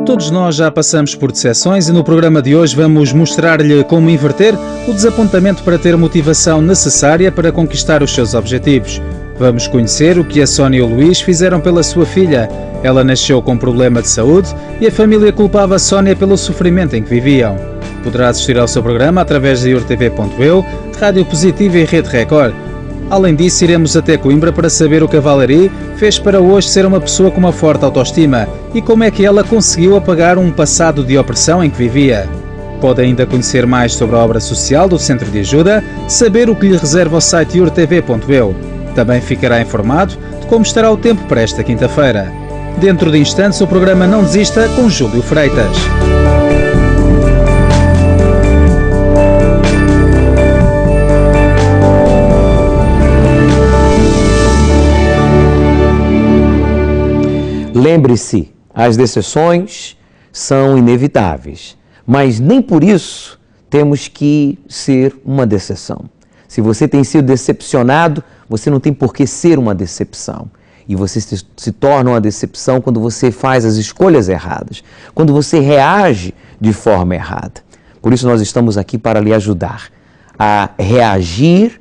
Todos nós já passamos por decepções e no programa de hoje vamos mostrar-lhe como inverter o desapontamento para ter a motivação necessária para conquistar os seus objetivos. Vamos conhecer o que a Sónia e o Luís fizeram pela sua filha. Ela nasceu com problema de saúde e a família culpava a Sónia pelo sofrimento em que viviam. Poderá assistir ao seu programa através de urtv.eu, Rádio Positiva e Rede Record. Além disso, iremos até Coimbra para saber o que a Valerie fez para hoje ser uma pessoa com uma forte autoestima e como é que ela conseguiu apagar um passado de opressão em que vivia. Pode ainda conhecer mais sobre a obra social do Centro de Ajuda, saber o que lhe reserva o site urtv.eu. Também ficará informado de como estará o tempo para esta quinta-feira. Dentro de instantes, o programa Não Desista com Júlio Freitas. Lembre-se, as decepções são inevitáveis, mas nem por isso temos que ser uma decepção. Se você tem sido decepcionado, você não tem por que ser uma decepção. E você se torna uma decepção quando você faz as escolhas erradas, quando você reage de forma errada. Por isso nós estamos aqui para lhe ajudar a reagir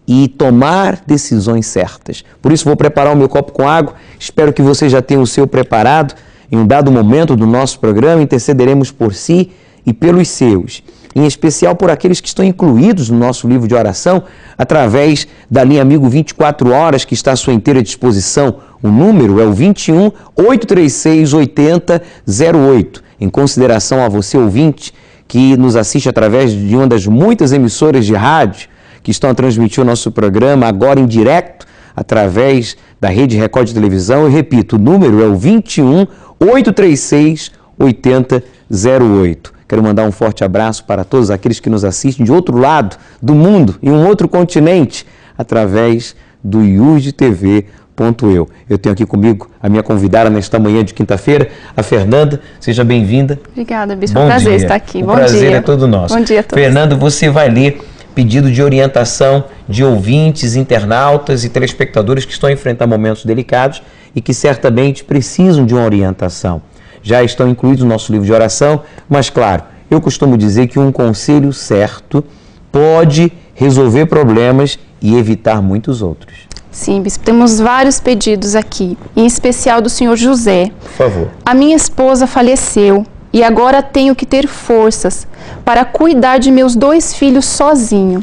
e tomar decisões certas. Por isso vou preparar o meu copo com água, espero que você já tenha o seu preparado. Em um dado momento do nosso programa, intercederemos por si e pelos seus, em especial por aqueles que estão incluídos no nosso livro de oração, através da linha Amigo 24 Horas, que está à sua inteira disposição. O número é o 21 836 8008. Em consideração a você, ouvinte, que nos assiste através de uma das muitas emissoras de rádio que estão a transmitir o nosso programa agora em direto, através da Rede Record de Televisão. Eu repito, o número é o 21 836 8008. Quero mandar um forte abraço para todos aqueles que nos assistem de outro lado do mundo, em um outro continente, através do iurdtv.eu. Eu tenho aqui comigo a minha convidada nesta manhã de quinta-feira, a Fernanda. Seja bem-vinda. Obrigada, Bispo. É um prazer estar aqui. Bom dia. O prazer é todo nosso. Bom dia a todos. Fernanda, você vai ler pedido de orientação de ouvintes, internautas e telespectadores que estão a enfrentar momentos delicados e que certamente precisam de uma orientação. Já estão incluídos no nosso livro de oração, mas claro, eu costumo dizer que um conselho certo pode resolver problemas e evitar muitos outros. Sim, Bispo, temos vários pedidos aqui, em especial do senhor José. Por favor. A minha esposa faleceu e agora tenho que ter forças para cuidar de meus 2 filhos sozinho.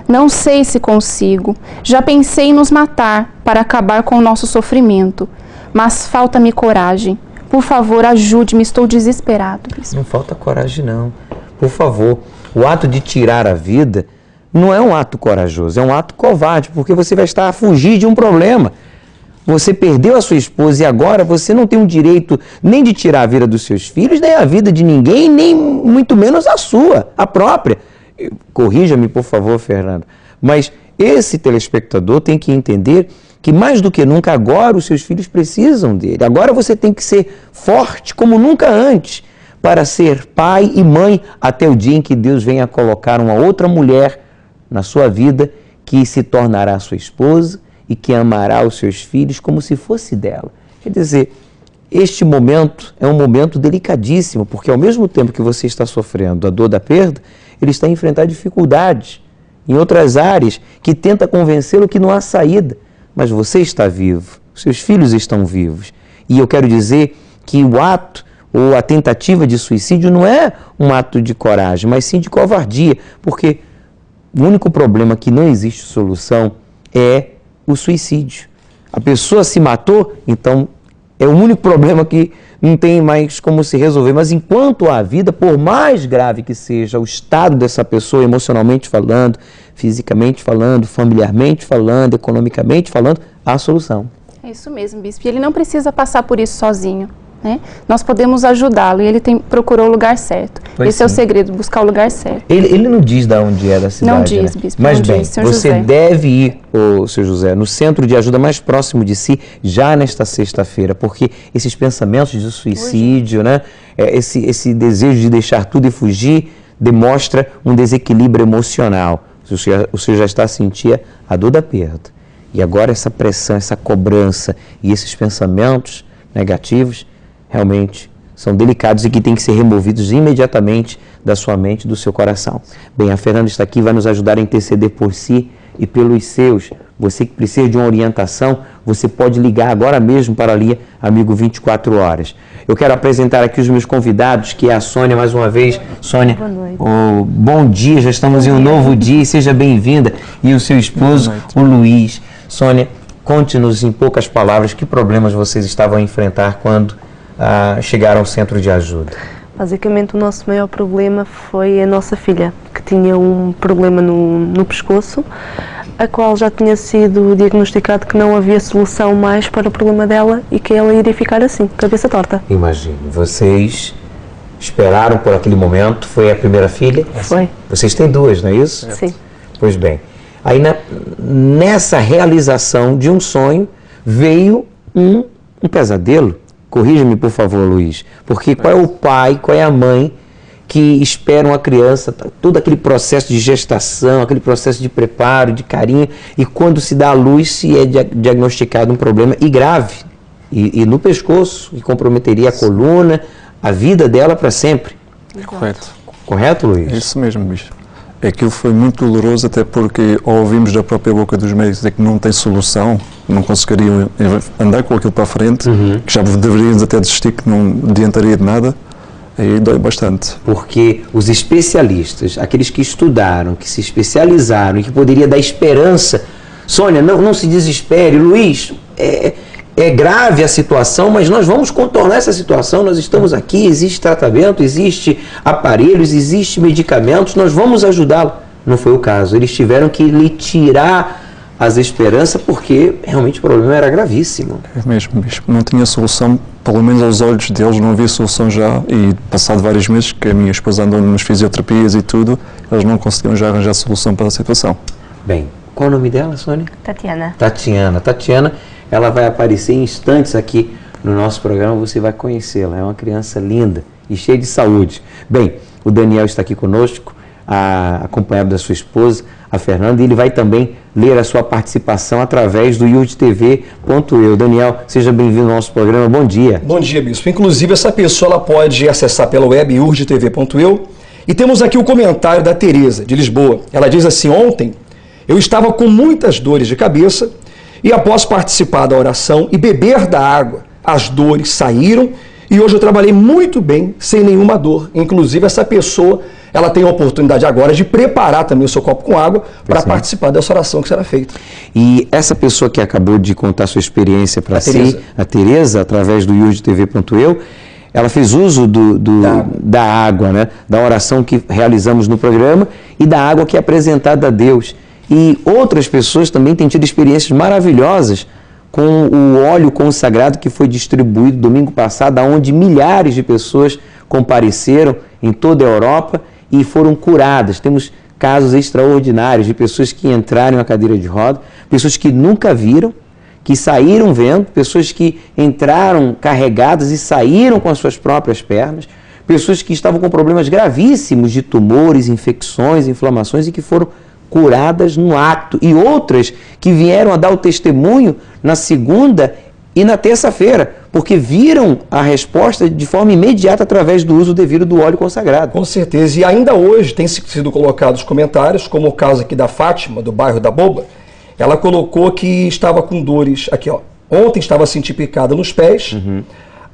Não sei se consigo. Já pensei em nos matar para acabar com o nosso sofrimento, mas falta-me coragem. Por favor, ajude-me, estou desesperado. Bispo. Não falta coragem, não. Por favor, o ato de tirar a vida não é um ato corajoso, é um ato covarde, porque você vai estar a fugir de um problema. Você perdeu a sua esposa e agora você não tem o direito nem de tirar a vida dos seus filhos, nem a vida de ninguém, nem muito menos a sua, a própria. Corrija-me, por favor, Fernando, mas esse telespectador tem que entender que mais do que nunca agora os seus filhos precisam dele. Agora você tem que ser forte como nunca antes para ser pai e mãe até o dia em que Deus venha colocar uma outra mulher na sua vida que se tornará sua esposa e que amará os seus filhos como se fosse dela. Quer dizer, este momento é um momento delicadíssimo, porque ao mesmo tempo que você está sofrendo a dor da perda, ele está a enfrentar dificuldades em outras áreas que tenta convencê-lo que não há saída. Mas você está vivo, seus filhos estão vivos. E eu quero dizer que o ato ou a tentativa de suicídio não é um ato de coragem, mas sim de covardia, porque o único problema que não existe solução é o suicídio. A pessoa se matou, então é o único problema que não tem mais como se resolver. Mas enquanto há vida, por mais grave que seja o estado dessa pessoa, emocionalmente falando, fisicamente falando, familiarmente falando, economicamente falando, há solução. É isso mesmo, Bispo. E ele não precisa passar por isso sozinho, né? Nós podemos ajudá-lo e ele procurou o lugar certo. Esse é o segredo, buscar o lugar certo. Ele não diz de onde é da cidade. Não diz, né? Bispo. Mas não bem, diz, Sr. você José. deve ir, Sr. José, no centro de ajuda mais próximo de si, já nesta sexta-feira, porque esses pensamentos de suicídio, né, esse desejo de deixar tudo e fugir, demonstra um desequilíbrio emocional. O senhor já está a sentir a dor da perda. E agora essa pressão, essa cobrança e esses pensamentos negativos realmente são delicados e que têm que ser removidos imediatamente da sua mente, do seu coração. Bem, a Fernanda está aqui, vai nos ajudar a interceder por si e pelos seus. Você que precisa de uma orientação, você pode ligar agora mesmo para ali, Amigo 24 Horas. Eu quero apresentar aqui os meus convidados, que é a Sônia, mais uma vez. Sônia, boa noite. Bom dia, já estamos em um novo dia, seja bem-vinda. E o seu esposo, o Luiz. Sônia, conte-nos em poucas palavras que problemas vocês estavam a enfrentar quando chegaram ao centro de ajuda. Basicamente, o nosso maior problema foi a nossa filha, que tinha um problema no pescoço, a qual já tinha sido diagnosticado que não havia solução mais para o problema dela e que ela iria ficar assim, cabeça torta. Imagine, vocês esperaram por aquele momento, foi a primeira filha? Foi. Vocês têm duas, não é isso? Sim. Pois bem, aí nessa realização de um sonho veio um pesadelo. Corrija-me, por favor, Luiz, porque qual é o pai, qual é a mãe que espera uma criança, todo aquele processo de gestação, aquele processo de preparo, de carinho, e quando se dá à luz, se é diagnosticado um problema e grave, e no pescoço, que comprometeria a coluna, a vida dela para sempre. É correto. Correto, Luiz? É isso mesmo, bicho. Aquilo foi muito doloroso, até porque ouvimos da própria boca dos médicos que não tem solução, não conseguiriam andar com aquilo para a frente, que já deveriam até desistir, que não adiantaria de nada. Aí dói bastante. Porque os especialistas, aqueles que estudaram, que se especializaram e que poderia dar esperança. Sônia, não se desespere. Luiz, é grave a situação, mas nós vamos contornar essa situação. Nós estamos aqui, existe tratamento, existe aparelhos, existe medicamentos, nós vamos ajudá-lo. Não foi o caso. Eles tiveram que lhe tirar as esperanças porque realmente o problema era gravíssimo. É mesmo, bicho. Não tinha solução, pelo menos aos olhos deles não havia solução já, e passado vários meses que a minha esposa andou nas fisioterapias e tudo, eles não conseguiram já arranjar solução para a situação. Bem, qual o nome dela, Sônia? Tatiana. Tatiana, ela vai aparecer em instantes aqui no nosso programa, você vai conhecê-la. É uma criança linda e cheia de saúde. Bem, o Daniel está aqui conosco, acompanhado da sua esposa, a Fernanda, e ele vai também ler a sua participação através do iurdtv.eu. Daniel, seja bem-vindo ao nosso programa, bom dia. Bom dia, Bispo. Inclusive, essa pessoa ela pode acessar pela web iurdtv.eu, e temos aqui o comentário da Tereza, de Lisboa. Ela diz assim: ontem eu estava com muitas dores de cabeça e após participar da oração e beber da água, as dores saíram e hoje eu trabalhei muito bem, sem nenhuma dor. Inclusive, essa pessoa ela tem a oportunidade agora de preparar também o seu copo com água para participar dessa oração que será feita. E essa pessoa que acabou de contar sua experiência para si, a Tereza, através do iurdtv.eu, ela fez uso da água, né? Da oração que realizamos no programa e da água que é apresentada a Deus. E outras pessoas também têm tido experiências maravilhosas com o óleo consagrado que foi distribuído domingo passado, onde milhares de pessoas compareceram em toda a Europa e foram curadas. Temos casos extraordinários de pessoas que entraram na cadeira de roda, pessoas que nunca viram, que saíram vendo, pessoas que entraram carregadas e saíram com as suas próprias pernas, pessoas que estavam com problemas gravíssimos de tumores, infecções, inflamações e que foram curadas no ato, e outras que vieram a dar o testemunho na segunda e na terça-feira, porque viram a resposta de forma imediata através do uso devido do óleo consagrado. Com certeza, e ainda hoje tem sido colocados comentários, como o caso aqui da Fátima, do bairro da Boba. Ela colocou que estava com dores, aqui ó, ontem estava sentindo picada nos pés,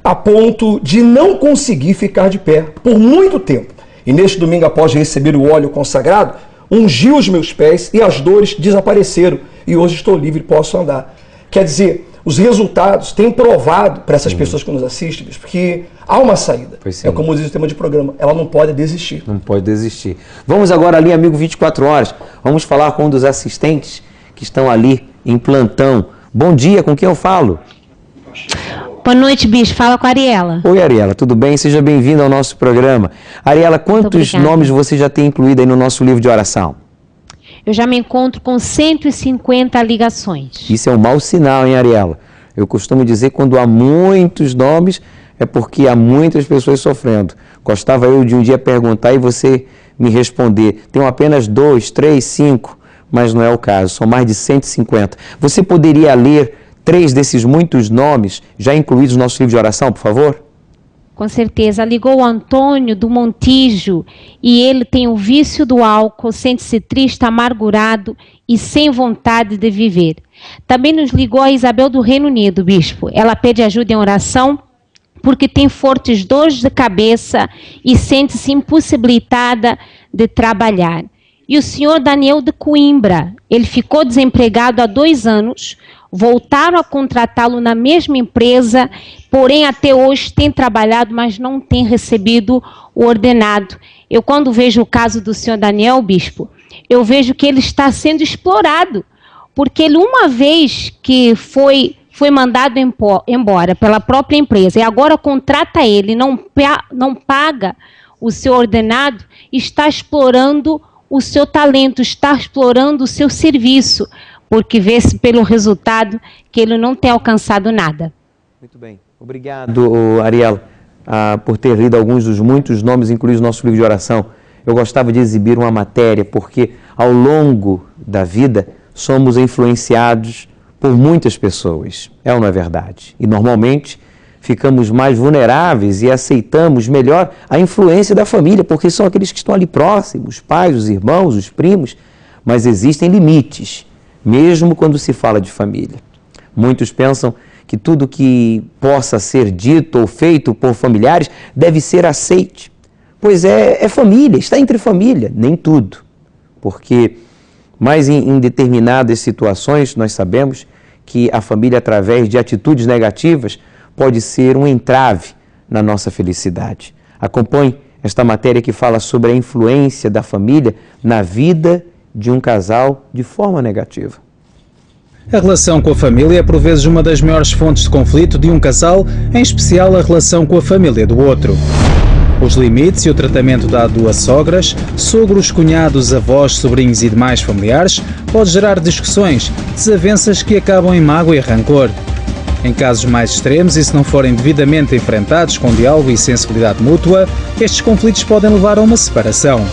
a ponto de não conseguir ficar de pé por muito tempo. E neste domingo, após receber o óleo consagrado, ungiu os meus pés e as dores desapareceram. E hoje estou livre e posso andar. Quer dizer, os resultados têm provado para essas pessoas que nos assistem, porque há uma saída. É como diz o tema de programa, ela não pode desistir. Não pode desistir. Vamos agora ali, amigo 24 horas, vamos falar com um dos assistentes que estão ali em plantão. Bom dia, com quem eu falo? Boa noite, bicho. Fala com a Ariela. Oi, Ariela, tudo bem? Seja bem-vinda ao nosso programa. Ariela, quantos nomes você já tem incluído aí no nosso livro de oração? Eu já me encontro com 150 ligações. Isso é um mau sinal, hein, Ariela? Eu costumo dizer que quando há muitos nomes, é porque há muitas pessoas sofrendo. Gostava eu de um dia perguntar e você me responder. Tenho apenas 2, 3, 5, mas não é o caso. São mais de 150. Você poderia ler 3 desses muitos nomes já incluídos no nosso livro de oração, por favor? Com certeza. Ligou o Antônio do Montijo e ele tem o vício do álcool, sente-se triste, amargurado e sem vontade de viver. Também nos ligou a Isabel do Reino Unido, bispo. Ela pede ajuda em oração porque tem fortes dores de cabeça e sente-se impossibilitada de trabalhar. E o senhor Daniel de Coimbra, ele ficou desempregado há 2 anos, voltaram a contratá-lo na mesma empresa, porém até hoje tem trabalhado, mas não tem recebido o ordenado. Eu, quando vejo o caso do senhor Daniel, bispo, eu vejo que ele está sendo explorado, porque ele, uma vez que foi mandado embora pela própria empresa e agora contrata ele, não paga o seu ordenado, está explorando o seu talento, está explorando o seu serviço, porque vê-se pelo resultado que ele não tem alcançado nada. Muito bem. Obrigado, Ariela, por ter lido alguns dos muitos nomes incluídos no nosso livro de oração. Eu gostava de exibir uma matéria, porque ao longo da vida somos influenciados por muitas pessoas. É ou não é verdade? E normalmente ficamos mais vulneráveis e aceitamos melhor a influência da família, porque são aqueles que estão ali próximos, os pais, os irmãos, os primos, mas existem limites, mesmo quando se fala de família. Muitos pensam que tudo que possa ser dito ou feito por familiares deve ser aceite, pois é família, está entre família, nem tudo, porque mas em determinadas situações nós sabemos que a família, através de atitudes negativas, pode ser um entrave na nossa felicidade. Acompanhe esta matéria que fala sobre a influência da família na vida de um casal de forma negativa. A relação com a família é por vezes uma das maiores fontes de conflito de um casal, em especial a relação com a família do outro. Os limites e o tratamento dado a sogras, sogros, cunhados, avós, sobrinhos e demais familiares pode gerar discussões, desavenças que acabam em mágoa e rancor. Em casos mais extremos e se não forem devidamente enfrentados com diálogo e sensibilidade mútua, estes conflitos podem levar a uma separação.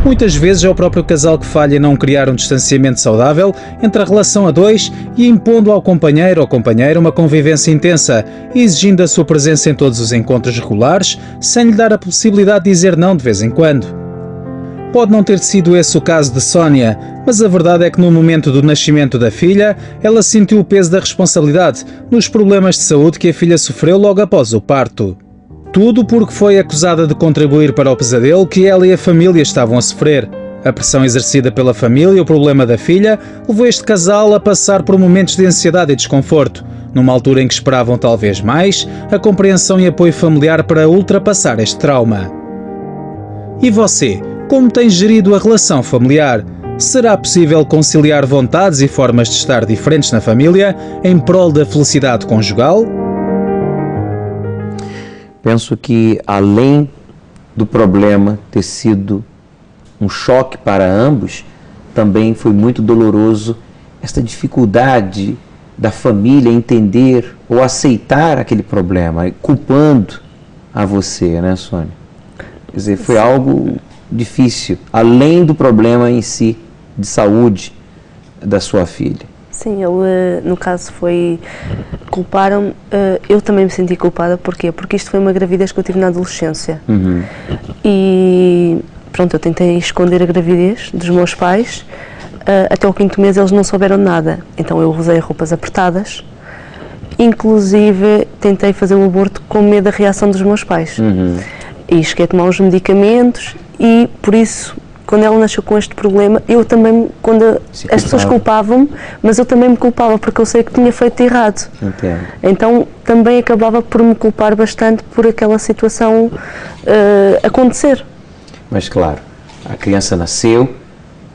Muitas vezes é o próprio casal que falha em não criar um distanciamento saudável entre a relação a dois e impondo ao companheiro ou companheira uma convivência intensa, exigindo a sua presença em todos os encontros regulares, sem lhe dar a possibilidade de dizer não de vez em quando. Pode não ter sido esse o caso de Sónia, mas a verdade é que no momento do nascimento da filha, ela sentiu o peso da responsabilidade nos problemas de saúde que a filha sofreu logo após o parto. Tudo porque foi acusada de contribuir para o pesadelo que ela e a família estavam a sofrer. A pressão exercida pela família e o problema da filha levou este casal a passar por momentos de ansiedade e desconforto, numa altura em que esperavam talvez mais a compreensão e apoio familiar para ultrapassar este trauma. E você, como tem gerido a relação familiar? Será possível conciliar vontades e formas de estar diferentes na família em prol da felicidade conjugal? Penso que, além do problema ter sido um choque para ambos, também foi muito doloroso esta dificuldade da família entender ou aceitar aquele problema, culpando a você, né, Sônia? Quer dizer, foi algo difícil, além do problema em si, de saúde da sua filha. Sim, ele, no caso, culparam-me, eu também me senti culpada, porquê? Porque isto foi uma gravidez que eu tive na adolescência. E, pronto, eu tentei esconder a gravidez dos meus pais, até o 5º mês eles não souberam nada, então eu usei roupas apertadas, inclusive tentei fazer o aborto com medo da reação dos meus pais. E cheguei a tomar os medicamentos e, por isso, quando ela nasceu com este problema, eu também, as pessoas culpavam-me, mas eu também me culpava, porque eu sei que tinha feito errado. Entendo. Então também acabava por me culpar bastante por aquela situação acontecer. Mas claro, a criança nasceu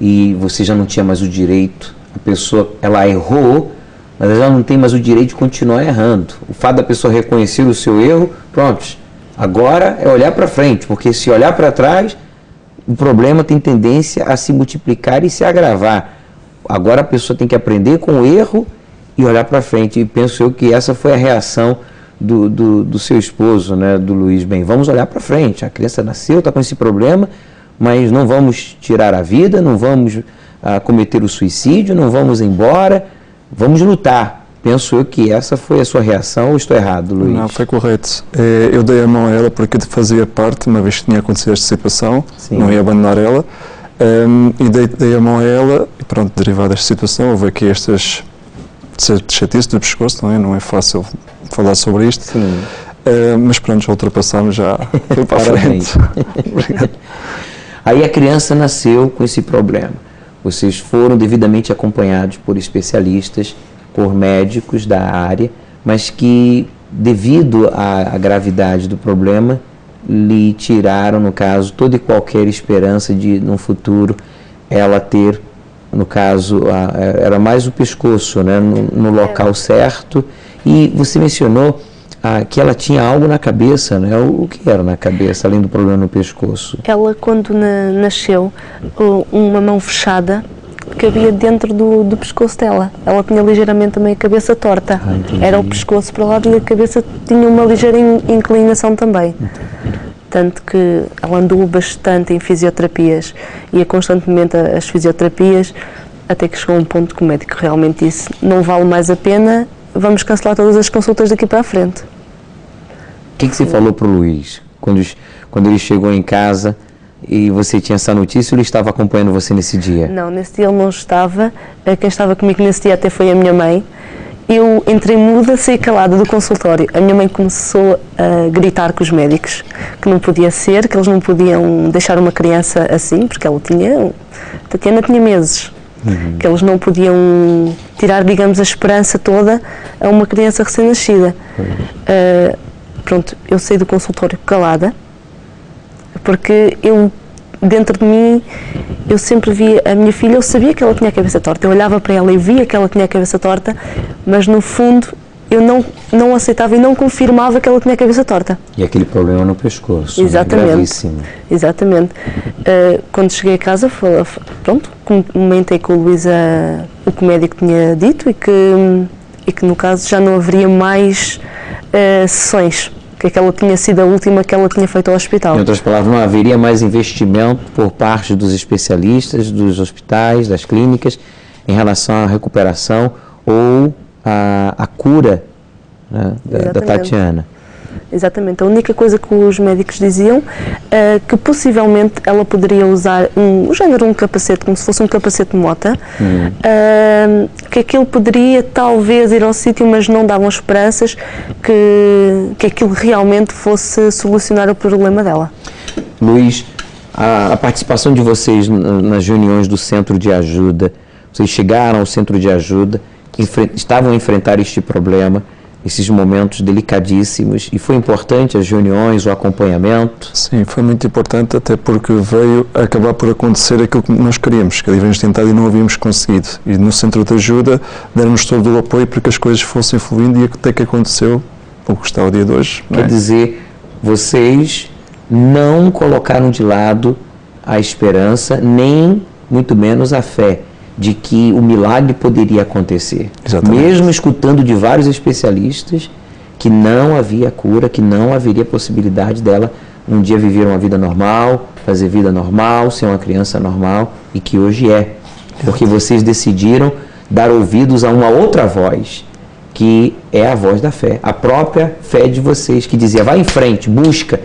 e você já não tinha mais o direito, a pessoa, ela errou, mas ela não tem mais o direito de continuar errando. O fato da pessoa reconhecer o seu erro, pronto, agora é olhar para frente, porque se olhar para trás, o problema tem tendência a se multiplicar e se agravar. Agora a pessoa tem que aprender com o erro e olhar para frente. E penso eu que essa foi a reação do seu esposo, né, do Luiz. Bem, vamos olhar para frente. A criança nasceu, está com esse problema, mas não vamos tirar a vida, não vamos cometer o suicídio, não vamos embora, vamos lutar penso eu que essa foi a sua reação, ou estou errado, Luís? Não, foi correto. Eu dei a mão a ela porque fazia parte, uma vez que tinha acontecido esta situação, Sim. não ia abandonar ela, e dei a mão a ela, e pronto, derivado desta situação, houve aqui estas chatice do pescoço, não é fácil falar sobre isto. Sim. Mas pronto, já ultrapassamos, já foi para a frente. Obrigado. Aí a criança nasceu com esse problema. Vocês foram devidamente acompanhados por especialistas, por médicos da área, mas que, devido à gravidade do problema, lhe tiraram, no caso, toda e qualquer esperança de, no futuro, ela ter, no caso, era mais o pescoço, né, no local certo. E você mencionou que ela tinha algo na cabeça, né? O que era na cabeça, além do problema no pescoço? Ela, quando nasceu, uma mão fechada cabia dentro do pescoço dela. Ela tinha ligeiramente também a cabeça torta. Era o pescoço para lá e a cabeça tinha uma ligeira inclinação também. Tanto que ela andou bastante em fisioterapias, ia constantemente às fisioterapias, até que chegou a um ponto que o médico realmente disse: não vale mais a pena, vamos cancelar todas as consultas daqui para a frente. O que você falou para o Luís quando ele chegou em casa e você tinha essa notícia, ou ele estava acompanhando você nesse dia? Não, nesse dia ele não estava. Quem estava comigo nesse dia até foi a minha mãe. Eu entrei muda, saí calada do consultório. A minha mãe começou a gritar com os médicos que não podia ser, que eles não podiam deixar uma criança assim, porque ela a Tatiana tinha meses. Que eles não podiam tirar, digamos, a esperança toda a uma criança recém-nascida. Pronto, eu saí do consultório calada, porque dentro de mim, eu sempre via a minha filha, eu sabia que ela tinha a cabeça torta, eu olhava para ela e via que ela tinha a cabeça torta, mas no fundo eu não aceitava e não confirmava que ela tinha a cabeça torta. E aquele problema no pescoço, exatamente, né? Gravíssimo. Exatamente. Quando cheguei a casa, pronto, comentei com o Luís o que o médico tinha dito e que no caso já não haveria mais sessões, que aquela tinha sido a última que ela tinha feito ao hospital. Em outras palavras, não haveria mais investimento por parte dos especialistas, dos hospitais, das clínicas, em relação à recuperação ou à cura, né, da Tatiana. Exatamente. A única coisa que os médicos diziam é que possivelmente ela poderia usar um capacete, como se fosse um capacete de mota, que aquilo poderia talvez ir ao sítio, mas não davam esperanças que aquilo realmente fosse solucionar o problema dela. Luís, a participação de vocês nas reuniões do centro de ajuda, vocês chegaram ao centro de ajuda, estavam a enfrentar este problema, esses momentos delicadíssimos, e foi importante as reuniões, o acompanhamento? Sim, foi muito importante, até porque veio acabar por acontecer aquilo que nós queríamos, que havíamos tentado e não havíamos conseguido. E no centro de ajuda deram-nos todo o apoio para que as coisas fossem fluindo, e até que aconteceu o que está o dia de hoje. Quer dizer, vocês não colocaram de lado a esperança, nem muito menos a fé de que o milagre poderia acontecer. Exatamente. Mesmo escutando de vários especialistas que não havia cura, que não haveria possibilidade dela um dia viver uma vida normal, fazer vida normal, ser uma criança normal, e que hoje é. Porque vocês decidiram dar ouvidos a uma outra voz, que é a voz da fé, a própria fé de vocês, que dizia: vai em frente, busca.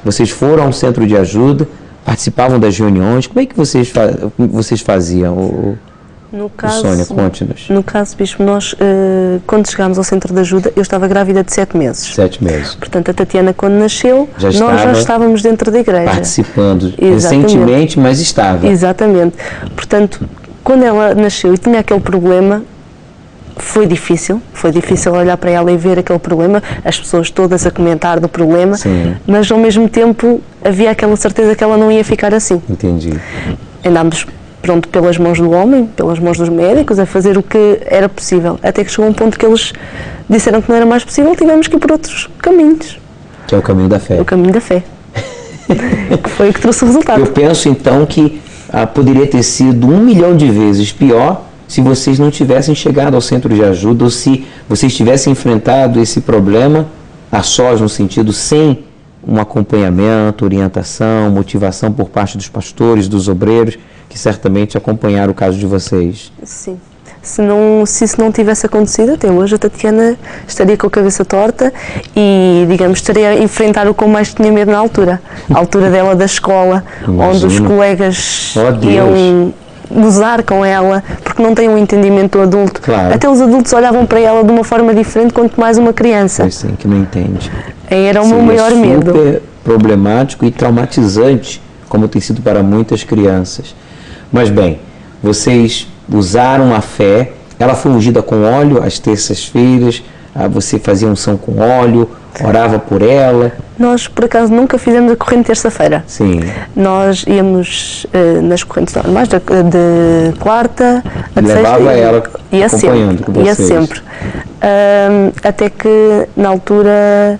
Vocês foram a um centro de ajuda, participavam das reuniões. Como é que vocês faziam? No caso, Sônia, conte-nos. No caso, Bispo, nós, quando chegámos ao centro de ajuda, eu estava grávida de 7 meses. 7 meses. Portanto, a Tatiana, quando nasceu, nós já estávamos dentro da igreja. Participando. Exatamente. Recentemente, mas estava. Exatamente. Portanto, quando ela nasceu e tinha aquele problema, foi difícil olhar para ela e ver aquele problema, as pessoas todas a comentar do problema. Sim. Mas ao mesmo tempo havia aquela certeza que ela não ia ficar assim. Entendi. Andámos, pronto, pelas mãos do homem, pelas mãos dos médicos, a fazer o que era possível, até que chegou a um ponto que eles disseram que não era mais possível, tivemos que ir por outros caminhos. Que é o caminho da fé. O caminho da fé. Que foi o que trouxe o resultado. Eu penso então que poderia ter sido 1 milhão de vezes pior se vocês não tivessem chegado ao centro de ajuda, ou se vocês tivessem enfrentado esse problema a sós, no sentido sem um acompanhamento, orientação, motivação por parte dos pastores, dos obreiros, que certamente acompanharam o caso de vocês. Sim. Se isso não tivesse acontecido, até hoje a Tatiana estaria com a cabeça torta e, digamos, estaria a enfrentar o que eu mais tinha medo na altura. A altura dela da escola, onde os colegas iam gozar com ela, porque não têm um entendimento do adulto. Claro. Até os adultos olhavam para ela de uma forma diferente, quanto mais uma criança. Pois sim, que não entende. Era o meu maior medo. Super problemático e traumatizante, como tem sido para muitas crianças. Mas bem, vocês usaram a fé, ela foi ungida com óleo às terças-feiras, você fazia unção com óleo, orava por ela. Nós, por acaso, nunca fizemos a corrente terça-feira. Sim. Nós íamos nas correntes normais, de quarta a sexta. Levava ela ia acompanhando com vocês. Ia sempre. Até que, na altura,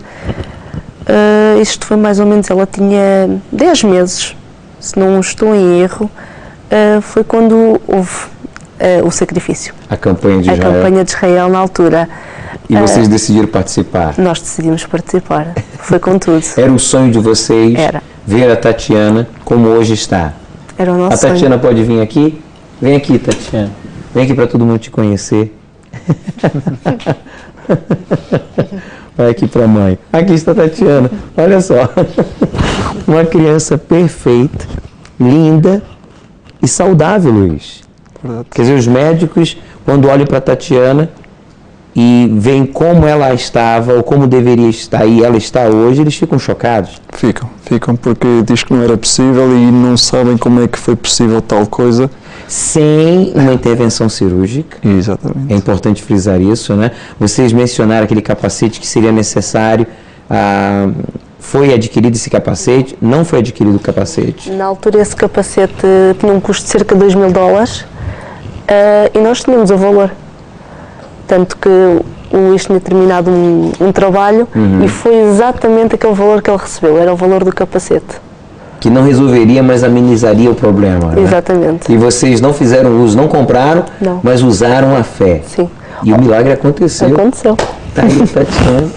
isto foi mais ou menos, ela tinha 10 meses, se não estou em erro, foi quando houve o sacrifício. A campanha de Israel. A campanha de Israel na altura. E vocês decidiram participar? Nós decidimos participar. Foi com tudo. Era o sonho de vocês ver a Tatiana como hoje está? Era o nosso sonho. A Tatiana sonho. pode vir aqui? Vem aqui, Tatiana. Vem aqui para todo mundo te conhecer. Vai aqui para a mãe. Aqui está a Tatiana. Olha só. Uma criança perfeita, linda e saudável, Luiz. Verdade. Quer dizer, os médicos, quando olham para a Tatiana e veem como ela estava ou como deveria estar e ela está hoje, eles ficam chocados. Ficam porque diz que não era possível e não sabem como é que foi possível tal coisa. Sem uma intervenção cirúrgica. Exatamente. É importante frisar isso, né? Vocês mencionaram aquele capacete que seria necessário. Foi adquirido esse capacete? Não foi adquirido o capacete? Na altura esse capacete tinha um custo de cerca de $2.000 e nós tínhamos o valor. Tanto que o Luís tinha terminado um trabalho e foi exatamente aquele valor que ele recebeu, era o valor do capacete. Que não resolveria, mas amenizaria o problema, né? Exatamente. E vocês não fizeram uso, não compraram, não, mas usaram a fé. Sim. E o milagre aconteceu. Aconteceu. Tá aí, Tatiana.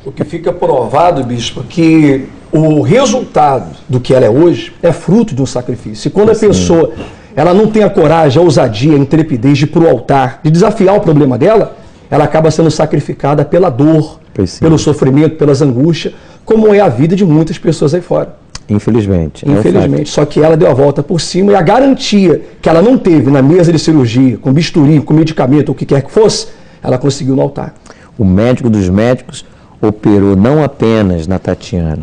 O que fica provado, bispo, que o resultado do que ela é hoje é fruto de um sacrifício. E quando a pessoa ela não tem a coragem, a ousadia, a intrepidez de ir para o altar, de desafiar o problema dela, ela acaba sendo sacrificada pela dor, pelo sofrimento, pelas angústias, como é a vida de muitas pessoas aí fora. Infelizmente. Infelizmente. Só que ela deu a volta por cima e a garantia que ela não teve na mesa de cirurgia, com bisturi, com medicamento, ou o que quer que fosse, ela conseguiu no altar. O médico dos médicos operou não apenas na Tatiana.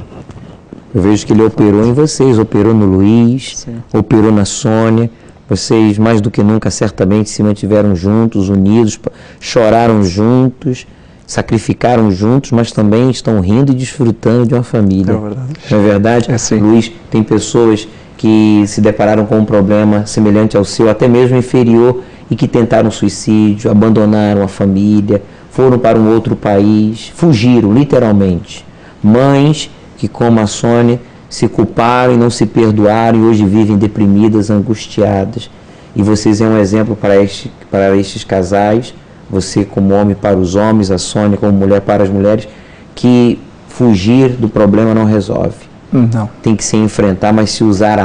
Eu vejo que ele operou em vocês, operou no Luiz, operou na Sônia. Vocês, mais do que nunca, certamente se mantiveram juntos, unidos, choraram juntos, sacrificaram juntos, mas também estão rindo e desfrutando de uma família. É verdade. Não é verdade? É, sim. Luiz, tem pessoas que se depararam com um problema semelhante ao seu, até mesmo inferior, e que tentaram suicídio, abandonaram a família, foram para um outro país, fugiram, literalmente. Mães que, como a Sônia, se culparam e não se perdoaram e hoje vivem deprimidas, angustiadas. E vocês é um exemplo para estes casais, você como homem para os homens, a Sônia como mulher para as mulheres, que fugir do problema não resolve. Não. Tem que se enfrentar, mas se usar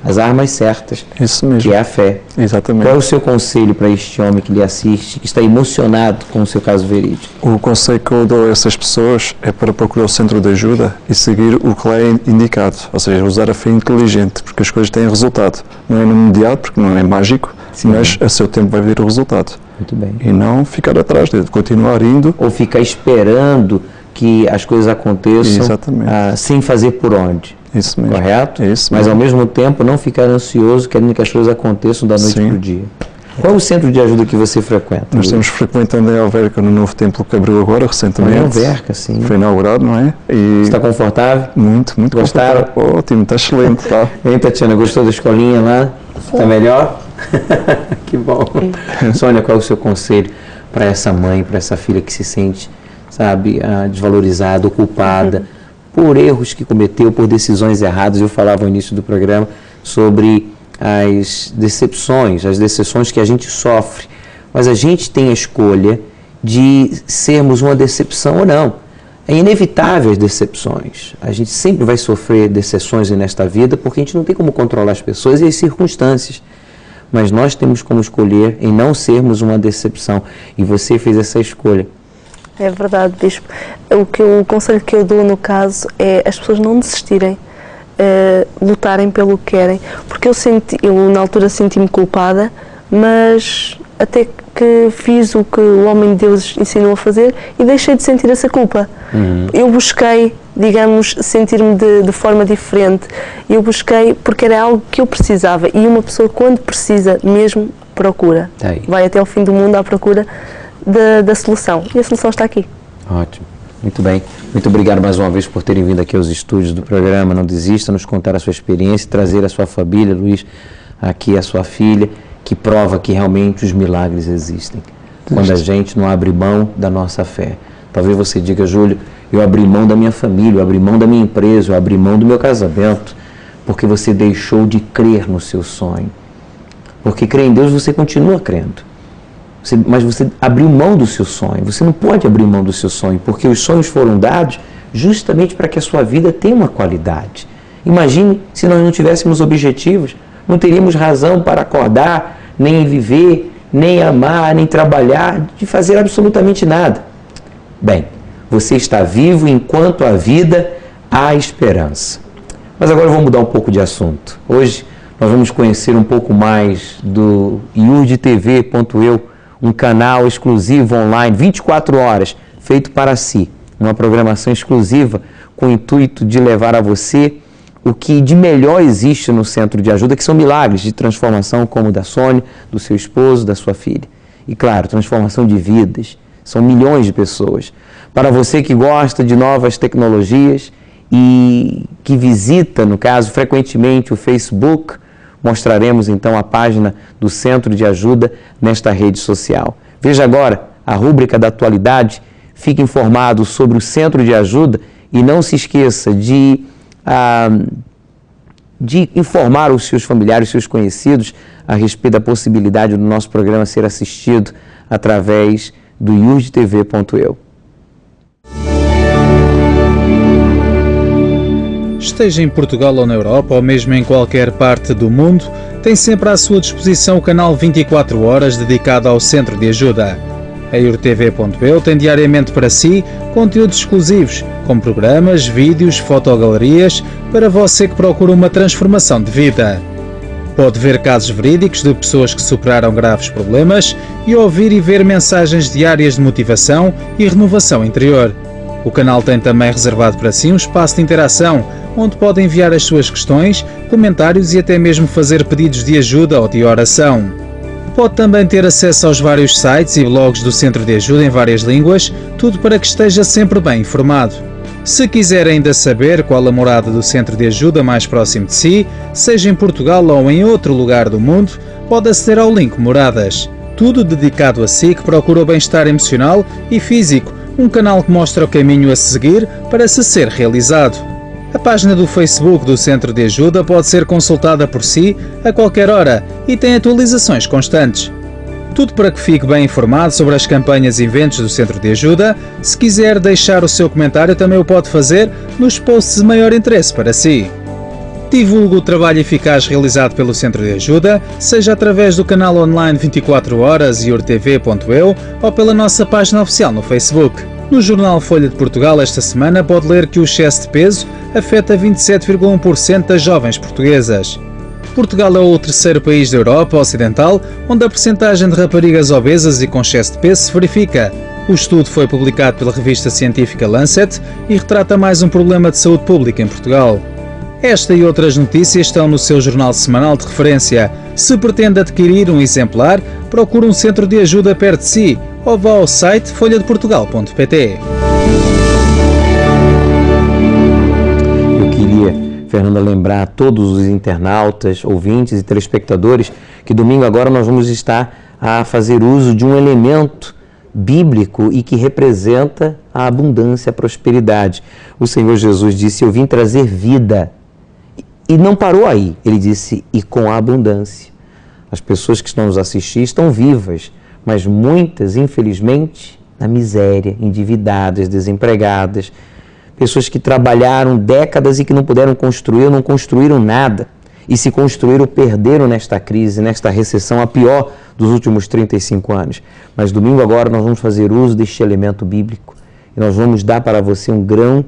as armas certas, Isso mesmo. que é a fé. Exatamente. Qual é o seu conselho para este homem que lhe assiste, que está emocionado com o seu caso verídico? O conselho que eu dou a essas pessoas é para procurar o centro de ajuda e seguir o que lá é indicado, ou seja, usar a fé inteligente, porque as coisas têm resultado. Não é no imediato, porque não é mágico, mas a seu tempo vai vir o resultado. Muito bem. E não ficar atrás dele, continuar indo. Ou ficar esperando que as coisas aconteçam sem fazer por onde. Isso mesmo. Correto? Isso mas mesmo. ao mesmo tempo não ficar ansioso querendo que as coisas aconteçam da noite para o dia. Qual é o centro de ajuda que você frequenta? Nós estamos frequentando a Alverca no novo templo que abriu agora recentemente. A Alverca, sim. Foi inaugurado, não é? E está confortável? Muito, muito Gostaram? confortável. Ótimo, está excelente. Tá. Hein, Tatiana, gostou da escolinha lá? Está melhor? Que bom. Sônia, qual é o seu conselho para essa mãe, para essa filha que se sente, sabe, desvalorizada ou culpada por erros que cometeu, por decisões erradas? Eu falava no início do programa sobre as decepções que a gente sofre, mas a gente tem a escolha de sermos uma decepção ou não. É inevitável as decepções. A gente sempre vai sofrer decepções nesta vida porque a gente não tem como controlar as pessoas e as circunstâncias. mas nós temos como escolher em não sermos uma decepção. E você fez essa escolha. É verdade, Bispo. O conselho que eu dou no caso é as pessoas não desistirem, lutarem pelo que querem, porque eu na altura senti-me culpada, mas até que fiz o que o homem de Deus ensinou a fazer e deixei de sentir essa culpa. Eu busquei, digamos, sentir-me de forma diferente. Eu busquei porque era algo que eu precisava, e uma pessoa quando precisa mesmo procura. Vai até ao fim do mundo à procura da solução, e a solução está aqui. Ótimo, muito bem. Muito obrigado mais uma vez por terem vindo aqui aos estúdios do programa Não Desista, nos contar a sua experiência, trazer a sua família, Luiz, aqui a sua filha, que prova que realmente os milagres existem. Quando a gente não abre mão da nossa fé. Talvez você diga, Júlio, eu abri mão da minha família, eu abri mão da minha empresa, eu abri mão do meu casamento, porque você deixou de crer no seu sonho. Porque crer em Deus você continua crendo. Mas você abriu mão do seu sonho. Você não pode abrir mão do seu sonho, porque os sonhos foram dados justamente para que a sua vida tenha uma qualidade. Imagine se nós não tivéssemos objetivos, não teríamos razão para acordar, nem viver, nem amar, nem trabalhar, de fazer absolutamente nada. Bem, você está vivo enquanto há vida, há esperança. Mas agora vamos mudar um pouco de assunto. Hoje nós vamos conhecer um pouco mais do iurdtv.eu, um canal exclusivo online, 24 horas, feito para si. Uma programação exclusiva com o intuito de levar a você o que de melhor existe no centro de ajuda, que são milagres de transformação como o da Sônia, do seu esposo, da sua filha. E claro, transformação de vidas. São milhões de pessoas. Para você que gosta de novas tecnologias e que visita, no caso, frequentemente o Facebook, mostraremos então a página do Centro de Ajuda nesta rede social. Veja agora a rúbrica da atualidade, fique informado sobre o Centro de Ajuda e não se esqueça de informar os seus familiares, os seus conhecidos a respeito da possibilidade do nosso programa ser assistido através do iurdtv.eu. Esteja em Portugal ou na Europa, ou mesmo em qualquer parte do mundo, tem sempre à sua disposição o canal 24 horas dedicado ao Centro de Ajuda. A iurdtv.eu tem diariamente para si conteúdos exclusivos, como programas, vídeos, fotogalerias, para você que procura uma transformação de vida. Pode ver casos verídicos de pessoas que superaram graves problemas e ouvir e ver mensagens diárias de motivação e renovação interior. O canal tem também reservado para si um espaço de interação, onde pode enviar as suas questões, comentários e até mesmo fazer pedidos de ajuda ou de oração. Pode também ter acesso aos vários sites e blogs do Centro de Ajuda em várias línguas, tudo para que esteja sempre bem informado. Se quiser ainda saber qual a morada do Centro de Ajuda mais próximo de si, seja em Portugal ou em outro lugar do mundo, pode aceder ao link Moradas. Tudo dedicado a si que procura o bem-estar emocional e físico, um canal que mostra o caminho a seguir para se ser realizado. A página do Facebook do Centro de Ajuda pode ser consultada por si a qualquer hora e tem atualizações constantes. Tudo para que fique bem informado sobre as campanhas e eventos do Centro de Ajuda. Se quiser deixar o seu comentário, também o pode fazer nos posts de maior interesse para si. Divulgue o trabalho eficaz realizado pelo Centro de Ajuda, seja através do canal online 24 horas iurdtv.eu ou pela nossa página oficial no Facebook. No jornal Folha de Portugal esta semana pode ler que o excesso de peso afeta 27,1% das jovens portuguesas. Portugal é o terceiro país da Europa Ocidental onde a percentagem de raparigas obesas e com excesso de peso se verifica. O estudo foi publicado pela revista científica Lancet e retrata mais um problema de saúde pública em Portugal. Esta e outras notícias estão no seu jornal semanal de referência. Se pretende adquirir um exemplar, procure um centro de ajuda perto de si ou vá ao site folhadeportugal.pt. Eu queria, Fernanda, lembrar a todos os internautas, ouvintes e telespectadores que domingo agora nós vamos estar a fazer uso de um elemento bíblico e que representa a abundância, a prosperidade. O Senhor Jesus disse: eu vim trazer vida. E não parou aí, ele disse: e com abundância. As pessoas que estão nos assistindo estão vivas, mas muitas, infelizmente, na miséria, endividadas, desempregadas, pessoas que trabalharam décadas e que não puderam construir, não construíram nada. e se construíram ou perderam nesta crise, nesta recessão, a pior dos últimos 35 anos. Mas domingo agora nós vamos fazer uso deste elemento bíblico e nós vamos dar para você um grão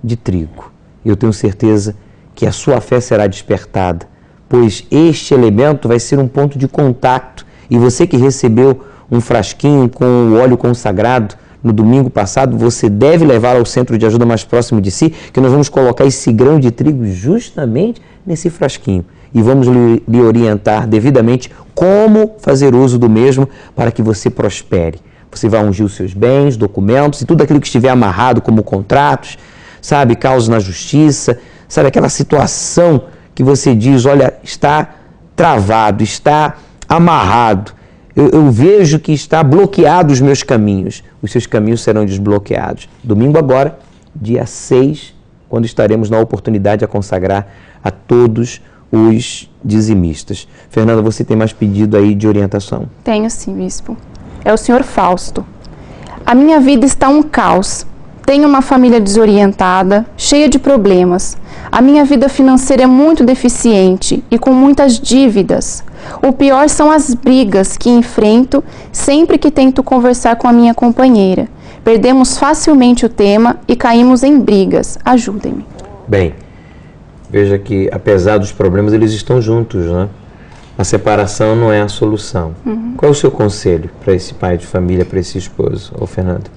de trigo. Eu tenho certeza que a sua fé será despertada, pois este elemento vai ser um ponto de contato. E você que recebeu um frasquinho com o óleo consagrado no domingo passado, você deve levar ao centro de ajuda mais próximo de si, que nós vamos colocar esse grão de trigo justamente nesse frasquinho. E vamos lhe orientar devidamente como fazer uso do mesmo para que você prospere. Você vai ungir os seus bens, documentos e tudo aquilo que estiver amarrado como contratos, sabe, causas na justiça, sabe, aquela situação que você diz, olha, está travado, está amarrado. Eu vejo que está bloqueado os meus caminhos. Os seus caminhos serão desbloqueados. Domingo agora, dia 6, quando estaremos na oportunidade a consagrar a todos os dizimistas. Fernanda, você tem mais pedido aí de orientação? Tenho sim, bispo. É o senhor Fausto. A minha vida está um caos. Tenho uma família desorientada, cheia de problemas. A minha vida financeira é muito deficiente e com muitas dívidas. O pior são as brigas que enfrento sempre que tento conversar com a minha companheira. Perdemos facilmente o tema e caímos em brigas. Ajudem-me. Bem, veja que apesar dos problemas, eles estão juntos, né? A separação não é a solução. Qual é o seu conselho para esse pai de família, para esse esposo, ô Fernando?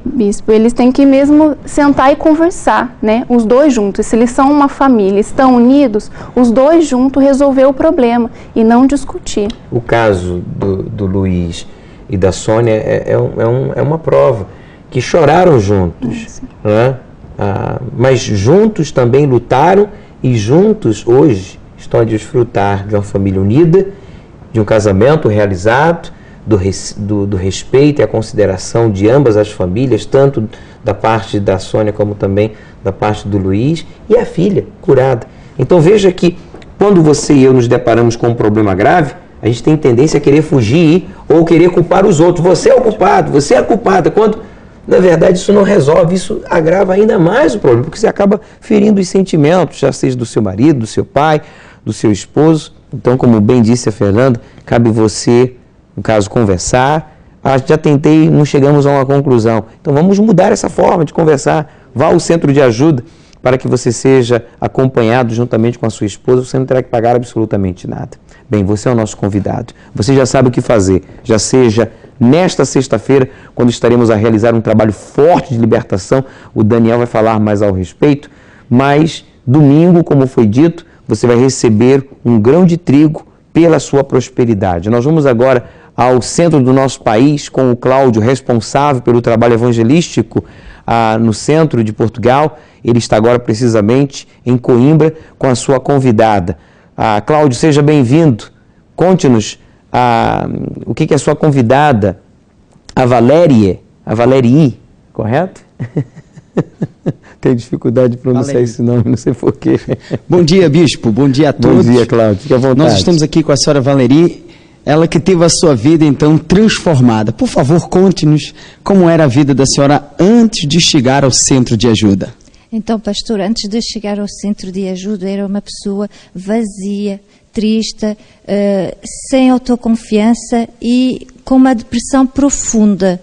Bispo, eles têm que mesmo sentar e conversar, né? Os dois juntos. Se eles são uma família, estão unidos, os dois juntos resolver o problema e não discutir. O caso do Luiz e da Sônia é uma prova, que choraram juntos, né? Mas juntos também lutaram e juntos hoje estão a desfrutar de uma família unida, de um casamento realizado, do respeito e a consideração de ambas as famílias, tanto da parte da Sônia como também da parte do Luiz, e a filha curada. Então veja que quando você e eu nos deparamos com um problema grave, a gente tem tendência a querer fugir ou querer culpar os outros. Você é o culpado, você é a culpada, quando na verdade isso não resolve, isso agrava ainda mais o problema, porque você acaba ferindo os sentimentos, já seja do seu marido, do seu pai, do seu esposo. Então, como bem disse a Fernanda, cabe você, no caso, conversar. Já tentei, não chegamos a uma conclusão. Então, vamos mudar essa forma de conversar. Vá ao centro de ajuda para que você seja acompanhado juntamente com a sua esposa. Você não terá que pagar absolutamente nada. Bem, você é o nosso convidado. Você já sabe o que fazer. Já seja nesta sexta-feira, quando estaremos a realizar um trabalho forte de libertação. O Daniel vai falar mais ao respeito. Mas, domingo, como foi dito, você vai receber um grão de trigo pela sua prosperidade. Nós vamos agora ao centro do nosso país com o Cláudio, responsável pelo trabalho evangelístico no centro de Portugal. Ele está agora precisamente em Coimbra com a sua convidada. Cláudio, seja bem-vindo. Conte-nos o que a sua convidada, a Valérie, correto? Tenho dificuldade de pronunciar esse nome, não sei porquê. Bom dia, bispo. Bom dia a todos. Bom dia, Cláudio. Fique à vontade. Nós estamos aqui com a senhora Valérie, ela que teve a sua vida, então, transformada. Por favor, conte-nos como era a vida da senhora antes de chegar ao centro de ajuda. Então, pastor, antes de chegar ao centro de ajuda, era uma pessoa vazia, triste, sem autoconfiança e com uma depressão profunda.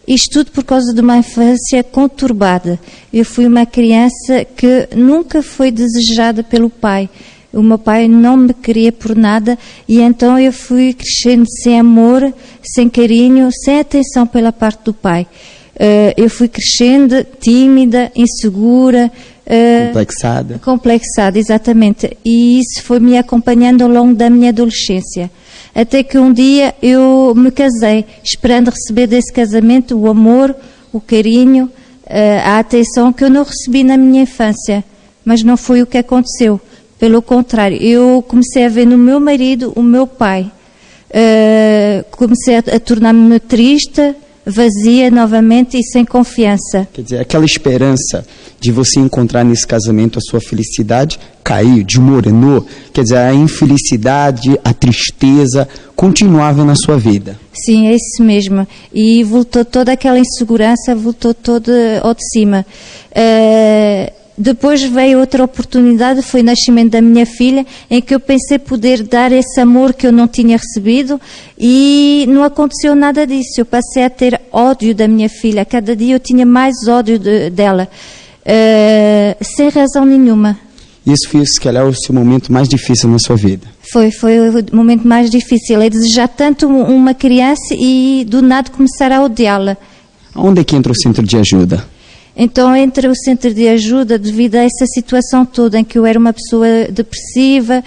Isto tudo por causa de uma infância conturbada. Eu fui uma criança que nunca foi desejada pelo pai. O meu pai não me queria por nada e então eu fui crescendo sem amor, sem carinho, sem atenção pela parte do pai. Eu fui crescendo tímida, insegura. Complexada, exatamente. E isso foi me acompanhando ao longo da minha adolescência. Até que um dia eu me casei, esperando receber desse casamento o amor, o carinho, a atenção que eu não recebi na minha infância. Mas não foi o que aconteceu. Pelo contrário, eu comecei a ver no meu marido o meu pai. Comecei a tornar-me triste, vazia novamente e sem confiança. Quer dizer, aquela esperança de você encontrar nesse casamento a sua felicidade caiu, desmoronou. Quer dizer, a infelicidade, a tristeza continuava na sua vida. Sim, é isso mesmo. E voltou toda aquela insegurança, voltou toda ao de cima. Depois veio outra oportunidade, foi o nascimento da minha filha, em que eu pensei poder dar esse amor que eu não tinha recebido e não aconteceu nada disso. Eu passei a ter ódio da minha filha. Cada dia eu tinha mais ódio dela, sem razão nenhuma. Isso foi, se calhar, o seu momento mais difícil na sua vida. Foi o momento mais difícil. É desejar tanto uma criança e do nada começar a odiá-la. Onde é que entra o centro de ajuda? Então entra o centro de ajuda devido a essa situação toda em que eu era uma pessoa depressiva,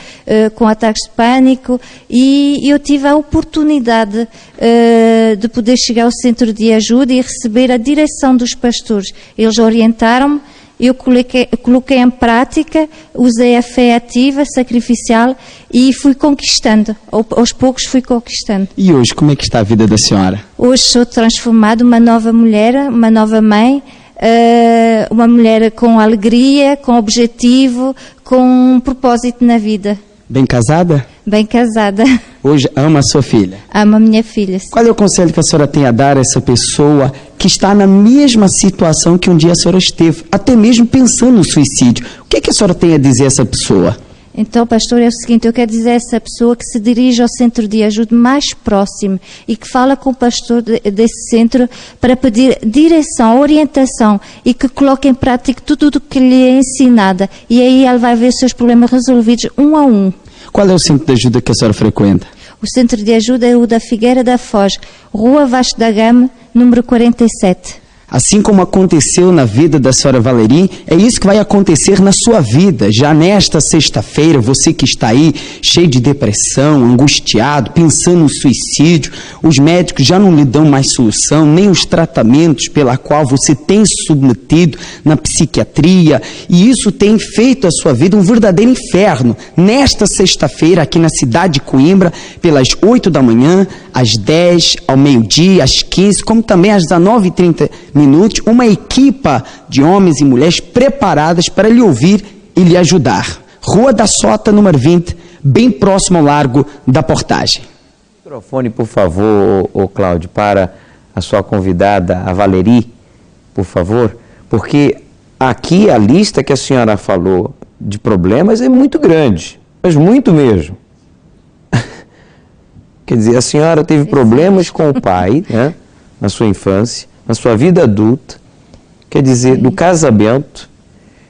com ataques de pânico, e eu tive a oportunidade de poder chegar ao centro de ajuda e receber a direção dos pastores. Eles orientaram-me, eu coloquei em prática, usei a fé ativa, sacrificial, e fui conquistando. Aos poucos fui conquistando. E hoje, como é que está a vida da senhora? Hoje sou transformada, uma nova mulher, uma nova mãe, uma mulher com alegria, com objetivo, com um propósito na vida. Bem casada? Bem casada. Hoje ama a sua filha? Amo a minha filha. Sim. Qual é o conselho que a senhora tem a dar a essa pessoa que está na mesma situação que um dia a senhora esteve, até mesmo pensando no suicídio? O que é que a senhora tem a dizer a essa pessoa? Então, pastor, é o seguinte, eu quero dizer a essa pessoa que se dirige ao centro de ajuda mais próximo e que fala com o pastor desse centro para pedir direção, orientação e que coloque em prática tudo o que lhe é ensinado. E aí ela vai ver os seus problemas resolvidos um a um. Qual é o centro de ajuda que a senhora frequenta? O centro de ajuda é o da Figueira da Foz, Rua Vasco da Gama, número 47. Assim como aconteceu na vida da senhora Valerie, é isso que vai acontecer na sua vida. Já nesta sexta-feira, você que está aí cheio de depressão, angustiado, pensando no suicídio, os médicos já não lhe dão mais solução, nem os tratamentos pela qual você tem se submetido na psiquiatria, e isso tem feito a sua vida um verdadeiro inferno. Nesta sexta-feira, aqui na cidade de Coimbra, pelas 8 da manhã, às 10, ao meio-dia, às 15, como também às 19h30, uma equipa de homens e mulheres preparadas para lhe ouvir e lhe ajudar. Rua da Sota, número 20, bem próximo ao Largo da Portagem. Microfone, por favor, ô Cláudio, para a sua convidada, a Valerie, por favor, porque aqui a lista que a senhora falou de problemas é muito grande, mas muito mesmo. Quer dizer, a senhora teve problemas com o pai, né, na sua infância, na sua vida adulta, quer dizer, do casamento,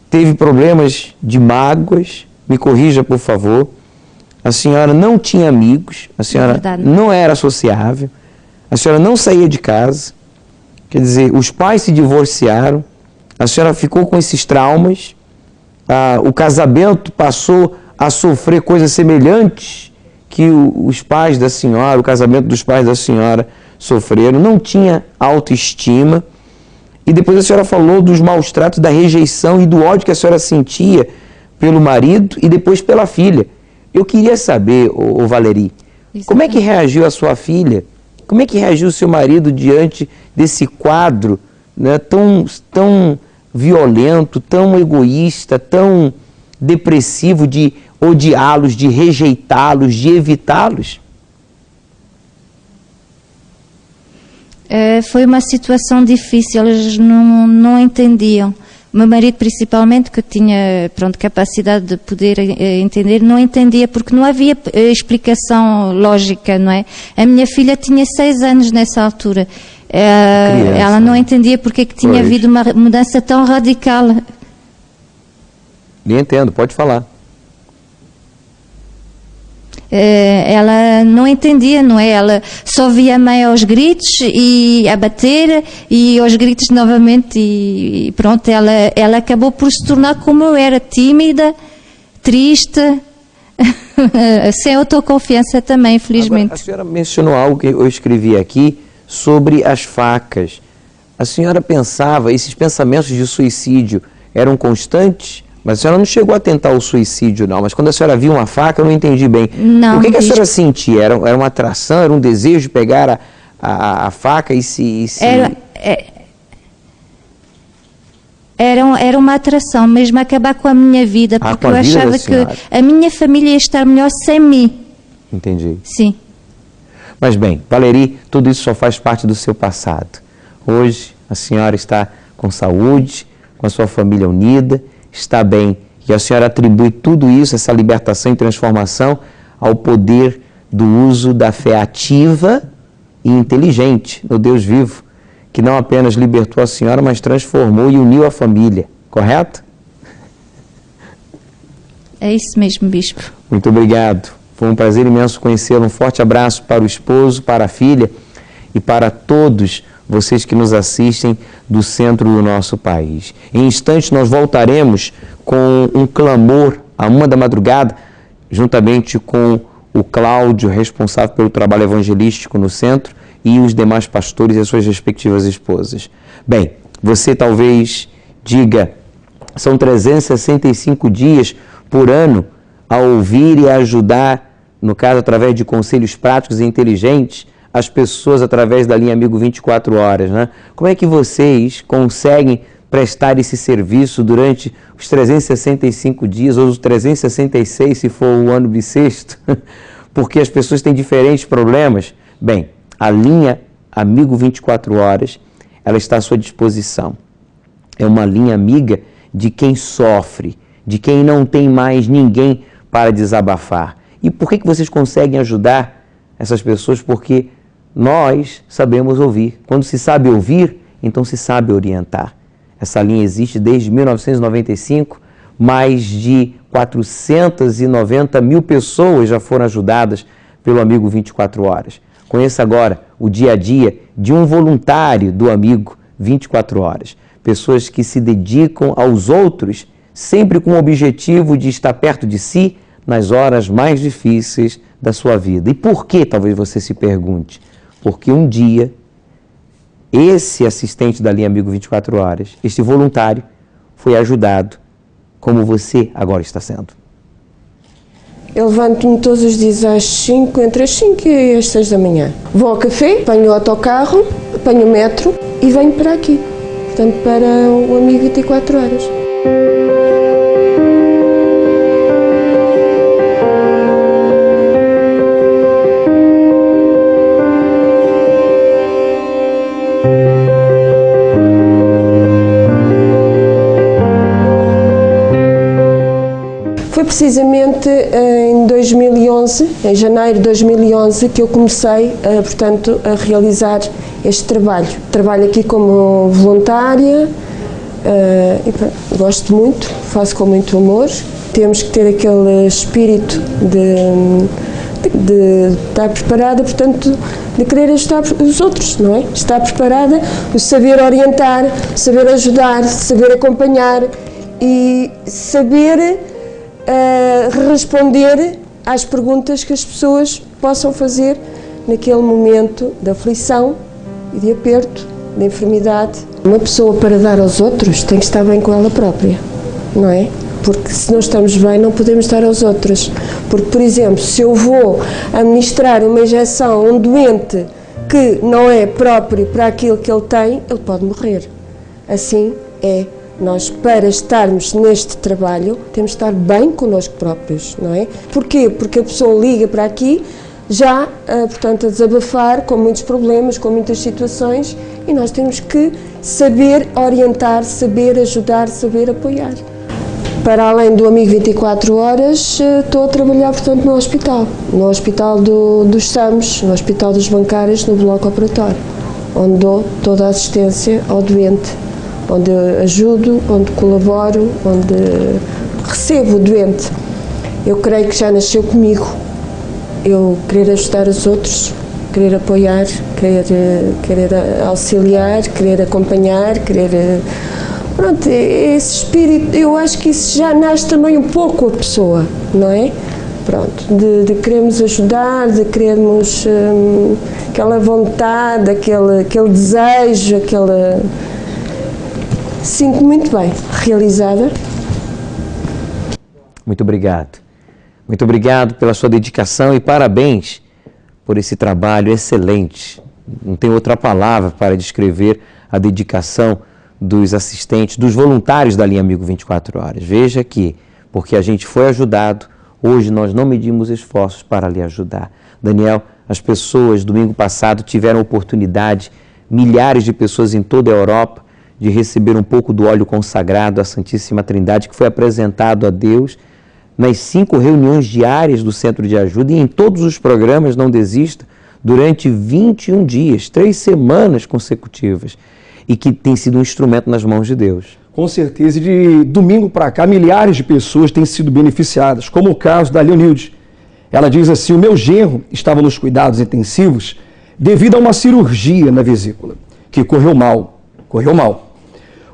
teve problemas de mágoas, me corrija, por favor, a senhora não tinha amigos, a senhora não era sociável, a senhora não saía de casa, quer dizer, os pais se divorciaram, a senhora ficou com esses traumas, o casamento passou a sofrer coisas semelhantes que os pais da senhora, o casamento dos pais da senhora sofreram, não tinha autoestima, e depois a senhora falou dos maus tratos, da rejeição e do ódio que a senhora sentia pelo marido e depois pela filha. Eu queria saber, ô Valerie, como é que reagiu a sua filha, como é que reagiu o seu marido diante desse quadro, né, tão violento, tão egoísta, tão depressivo, de odiá-los, de rejeitá-los, de evitá-los? Foi uma situação difícil, eles não entendiam. O meu marido, principalmente, que tinha capacidade de poder entender, não entendia, porque não havia explicação lógica, não é? A minha filha tinha 6 anos nessa altura. Ela não entendia porque que tinha havido uma mudança tão radical. Nem entendo, pode falar. Ela não entendia, não é? Ela só via a mãe aos gritos e a bater e aos gritos novamente e pronto, ela acabou por se tornar como eu era, tímida, triste, sem autoconfiança também, infelizmente. Agora, a senhora mencionou algo que eu escrevi aqui sobre as facas. A senhora pensava, esses pensamentos de suicídio eram constantes? Mas a senhora não chegou a tentar o suicídio, não. Mas quando a senhora viu uma faca, eu não entendi bem. Não, o que a senhora sentia? Era uma atração, era um desejo de pegar a faca e se... Era uma atração mesmo, acabar com a minha vida, porque eu achava que a minha família ia estar melhor sem mim. Entendi. Sim. Mas bem, Valerie, tudo isso só faz parte do seu passado. Hoje, a senhora está com saúde, com a sua família unida, está bem. E a senhora atribui tudo isso, essa libertação e transformação, ao poder do uso da fé ativa e inteligente no Deus vivo, que não apenas libertou a senhora, mas transformou e uniu a família. Correto? É isso mesmo, bispo. Muito obrigado. Foi um prazer imenso conhecê-lo. Um forte abraço para o esposo, para a filha e para todos vocês que nos assistem do centro do nosso país. Em instantes nós voltaremos com um clamor à 1 da madrugada, juntamente com o Cláudio, responsável pelo trabalho evangelístico no centro, e os demais pastores e as suas respectivas esposas. Bem, você talvez diga, são 365 dias por ano a ouvir e a ajudar, no caso, através de conselhos práticos e inteligentes, as pessoas através da linha Amigo 24 Horas, né? Como é que vocês conseguem prestar esse serviço durante os 365 dias, ou os 366, se for o ano bissexto? Porque as pessoas têm diferentes problemas. Bem, a linha Amigo 24 Horas, ela está à sua disposição. É uma linha amiga de quem sofre, de quem não tem mais ninguém para desabafar. E por que vocês conseguem ajudar essas pessoas? Porque nós sabemos ouvir. Quando se sabe ouvir, então se sabe orientar. Essa linha existe desde 1995, mais de 490 mil pessoas já foram ajudadas pelo Amigo 24 Horas. Conheça agora o dia a dia de um voluntário do Amigo 24 Horas. Pessoas que se dedicam aos outros, sempre com o objetivo de estar perto de si nas horas mais difíceis da sua vida. E por que, talvez você se pergunte? Porque um dia, esse assistente da linha Amigo 24 Horas, este voluntário, foi ajudado como você agora está sendo. Eu levanto-me todos os dias às 5, entre as 5 e as 6 da manhã. Vou ao café, apanho o autocarro, apanho o metro e venho para aqui. Portanto, para o Amigo 24 Horas. Foi precisamente em 2011, em janeiro de 2011, que eu comecei, portanto, a realizar este trabalho. Trabalho aqui como voluntária, e gosto muito, faço com muito amor. Temos que ter aquele espírito de estar preparada, portanto, de querer ajudar os outros, não é? Estar preparada, o saber orientar, saber ajudar, saber acompanhar e saber responder às perguntas que as pessoas possam fazer naquele momento de aflição e de aperto, de enfermidade. Uma pessoa, para dar aos outros, tem que estar bem com ela própria, não é? Porque se não estamos bem, não podemos dar aos outros. Porque, por exemplo, se eu vou administrar uma injeção a um doente que não é próprio para aquilo que ele tem, ele pode morrer. Assim é. Nós, para estarmos neste trabalho, temos de estar bem connosco próprios, não é? Porquê? Porque a pessoa liga para aqui já, portanto, a desabafar com muitos problemas, com muitas situações, e nós temos que saber orientar, saber ajudar, saber apoiar. Para além do Amigo 24 Horas, estou a trabalhar, portanto, no hospital dos SAMs, no Hospital dos Bancários, no bloco operatório, onde dou toda a assistência ao doente, onde ajudo, onde colaboro, onde recebo o doente. Eu creio que já nasceu comigo. Eu querer ajudar os outros, querer apoiar, querer auxiliar, querer acompanhar, querer... Pronto, esse espírito, eu acho que isso já nasce também um pouco a pessoa, não é? Pronto, de querermos ajudar, de querermos aquela vontade, aquele desejo, aquela... Sinto muito bem realizada. Muito obrigado. Muito obrigado pela sua dedicação e parabéns por esse trabalho excelente. Não tem outra palavra para descrever a dedicação dos assistentes, dos voluntários da linha Amigo 24 Horas. Veja que, porque a gente foi ajudado, hoje nós não medimos esforços para lhe ajudar. Daniel, as pessoas, domingo passado, tiveram oportunidade, milhares de pessoas em toda a Europa, de receber um pouco do óleo consagrado à Santíssima Trindade, que foi apresentado a Deus nas 5 reuniões diárias do Centro de Ajuda e em todos os programas Não Desista, durante 21 dias, 3 semanas consecutivas, e que tem sido um instrumento nas mãos de Deus. Com certeza, e de domingo para cá, milhares de pessoas têm sido beneficiadas, como o caso da Leonilde. Ela diz assim: o meu genro estava nos cuidados intensivos devido a uma cirurgia na vesícula, que correu mal.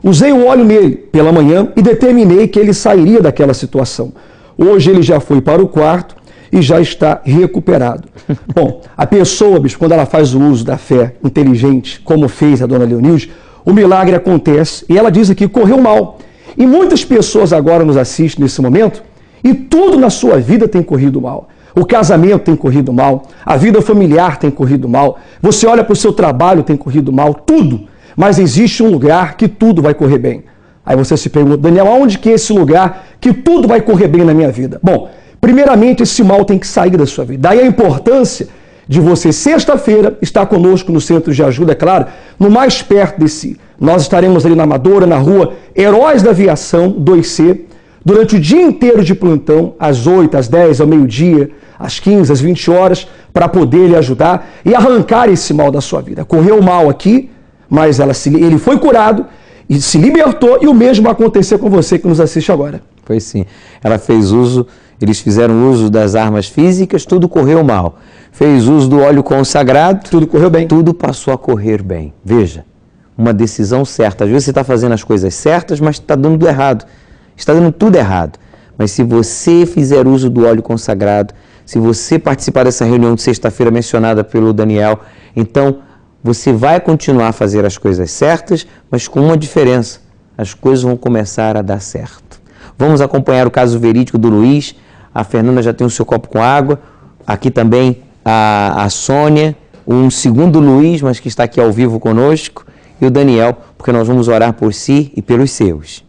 Usei o óleo nele pela manhã e determinei que ele sairia daquela situação. Hoje ele já foi para o quarto e já está recuperado. Bom, a pessoa, bicho, quando ela faz o uso da fé inteligente, como fez a dona Leonilde, o milagre acontece. E ela diz aqui: correu mal. E muitas pessoas agora nos assistem nesse momento e tudo na sua vida tem corrido mal. O casamento tem corrido mal, a vida familiar tem corrido mal, você olha para o seu trabalho, tem corrido mal, tudo. Mas existe um lugar que tudo vai correr bem. Aí você se pergunta: Daniel, aonde que é esse lugar que tudo vai correr bem na minha vida? Bom, primeiramente esse mal tem que sair da sua vida. Daí a importância de você, sexta-feira, estar conosco no Centro de Ajuda, é claro, no mais perto de si. Nós estaremos ali na Amadora, na rua Heróis da Aviação, 2C, durante o dia inteiro de plantão, às 8, às 10, ao meio-dia, às 15, às 20 horas, para poder lhe ajudar e arrancar esse mal da sua vida. Correu mal aqui, mas ele foi curado e se libertou, e o mesmo vai acontecer com você que nos assiste agora. Foi sim. Eles fizeram uso das armas físicas, tudo correu mal. Fez uso do óleo consagrado, tudo correu bem. Tudo passou a correr bem. Veja, uma decisão certa. Às vezes você está fazendo as coisas certas, mas está dando tudo errado. Está dando tudo errado. Mas se você fizer uso do óleo consagrado, se você participar dessa reunião de sexta-feira mencionada pelo Daniel, então você vai continuar a fazer as coisas certas, mas com uma diferença: as coisas vão começar a dar certo. Vamos acompanhar o caso verídico do Luiz. A Fernanda já tem o seu copo com água. Aqui também a Sônia, um segundo Luiz, mas que está aqui ao vivo conosco, e o Daniel, porque nós vamos orar por si e pelos seus.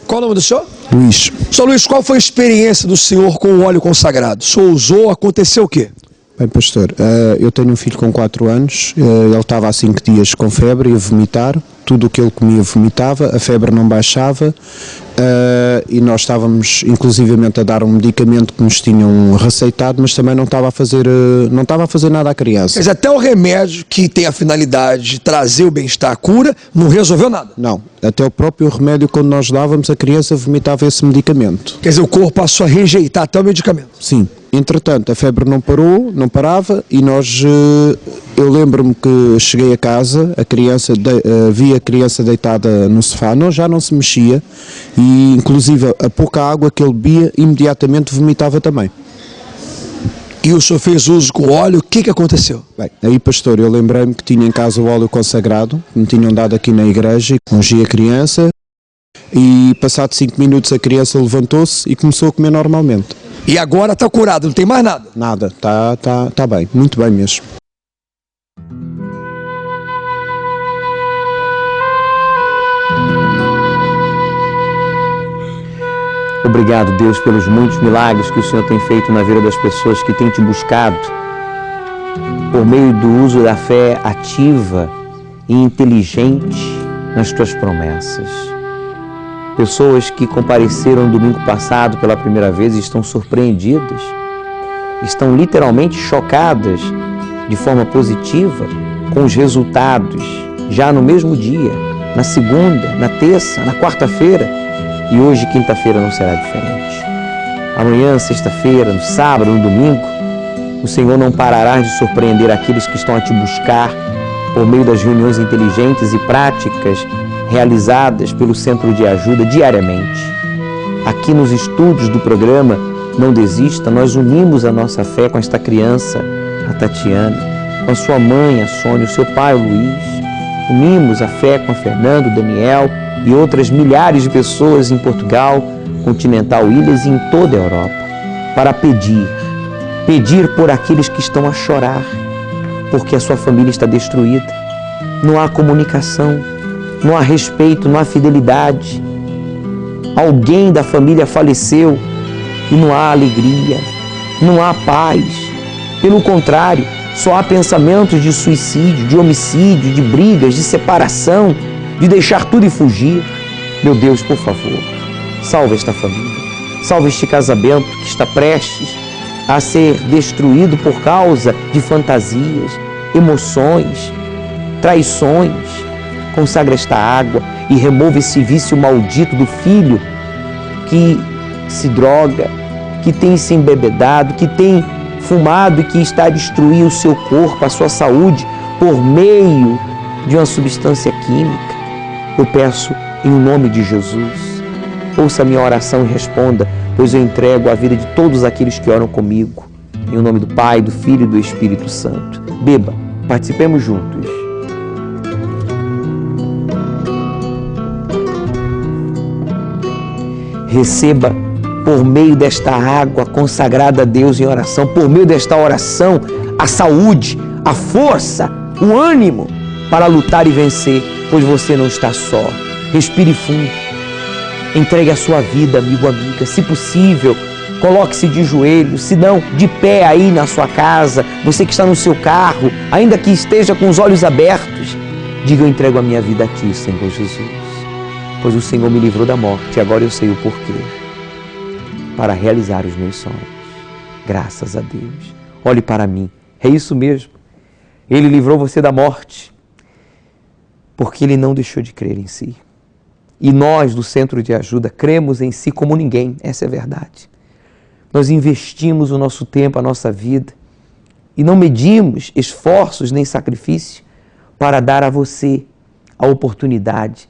Qual o nome do senhor? Luiz. Senhor Luiz, qual foi a experiência do senhor com o óleo consagrado? O senhor usou, aconteceu o quê? Bem, pastor, eu tenho um filho com 4 anos, ele estava há 5 dias com febre e a vomitar, tudo o que ele comia vomitava, a febre não baixava, e nós estávamos inclusivamente a dar um medicamento que nos tinham receitado, mas também não estava a fazer nada à criança. Mas até o remédio que tem a finalidade de trazer o bem-estar, a cura, não resolveu nada? Não, até o próprio remédio, quando nós dávamos, a criança vomitava esse medicamento. Quer dizer, o corpo passou a rejeitar até o medicamento? Sim. Entretanto, a febre não parava, e eu lembro-me que cheguei a casa, vi a criança deitada no sofá, já não se mexia, e inclusive a pouca água que ele bebia, imediatamente vomitava também. E o senhor fez uso com óleo, o que aconteceu? Bem, aí, pastor, eu lembrei-me que tinha em casa o óleo consagrado, que me tinham dado aqui na igreja, e ungi a criança, e passado 5 minutos a criança levantou-se e começou a comer normalmente. E agora está curado, não tem mais nada? Nada, está bem, muito bem mesmo. Obrigado, Deus, pelos muitos milagres que o Senhor tem feito na vida das pessoas que têm te buscado por meio do uso da fé ativa e inteligente nas tuas promessas. Pessoas que compareceram domingo passado pela primeira vez e estão surpreendidas, estão literalmente chocadas de forma positiva com os resultados já no mesmo dia, na segunda, na terça, na quarta-feira, e hoje, quinta-feira, não será diferente. Amanhã, sexta-feira, no sábado, no domingo, o Senhor não parará de surpreender aqueles que estão a te buscar por meio das reuniões inteligentes e práticas realizadas pelo Centro de Ajuda diariamente. Aqui nos estúdios do programa Não Desista, nós unimos a nossa fé com esta criança, a Tatiana, com a sua mãe, a Sônia, o seu pai, o Luiz. Unimos a fé com a Fernanda, o Daniel e outras milhares de pessoas em Portugal, Continental Ilhas e em toda a Europa, para pedir por aqueles que estão a chorar, porque a sua família está destruída. Não há comunicação, não há respeito, não há fidelidade. Alguém da família faleceu e não há alegria, não há paz. Pelo contrário, só há pensamentos de suicídio, de homicídio, de brigas, de separação, de deixar tudo e fugir. Meu Deus, por favor, salve esta família, salve este casamento que está prestes a ser destruído por causa de fantasias, emoções, traições. Consagra esta água e remova esse vício maldito do filho que se droga, que tem se embebedado, que tem fumado e que está a destruir o seu corpo, a sua saúde, por meio de uma substância química. Eu peço em nome de Jesus, ouça a minha oração e responda, pois eu entrego a vida de todos aqueles que oram comigo. Em nome do Pai, do Filho e do Espírito Santo. Beba, participemos juntos. Receba por meio desta água consagrada a Deus em oração, por meio desta oração, a saúde, a força, o ânimo para lutar e vencer, pois você não está só. Respire fundo, entregue a sua vida, amigo, amiga. Se possível, coloque-se de joelhos, se não, de pé aí na sua casa, você que está no seu carro, ainda que esteja com os olhos abertos, diga: eu entrego a minha vida a Ti, Senhor Jesus, pois o Senhor me livrou da morte e agora eu sei o porquê, para realizar os meus sonhos. Graças a Deus. Olhe para mim, é isso mesmo. Ele livrou você da morte, porque Ele não deixou de crer em si. E nós, do Centro de Ajuda, cremos em si como ninguém, essa é a verdade. Nós investimos o nosso tempo, a nossa vida, e não medimos esforços nem sacrifício para dar a você a oportunidade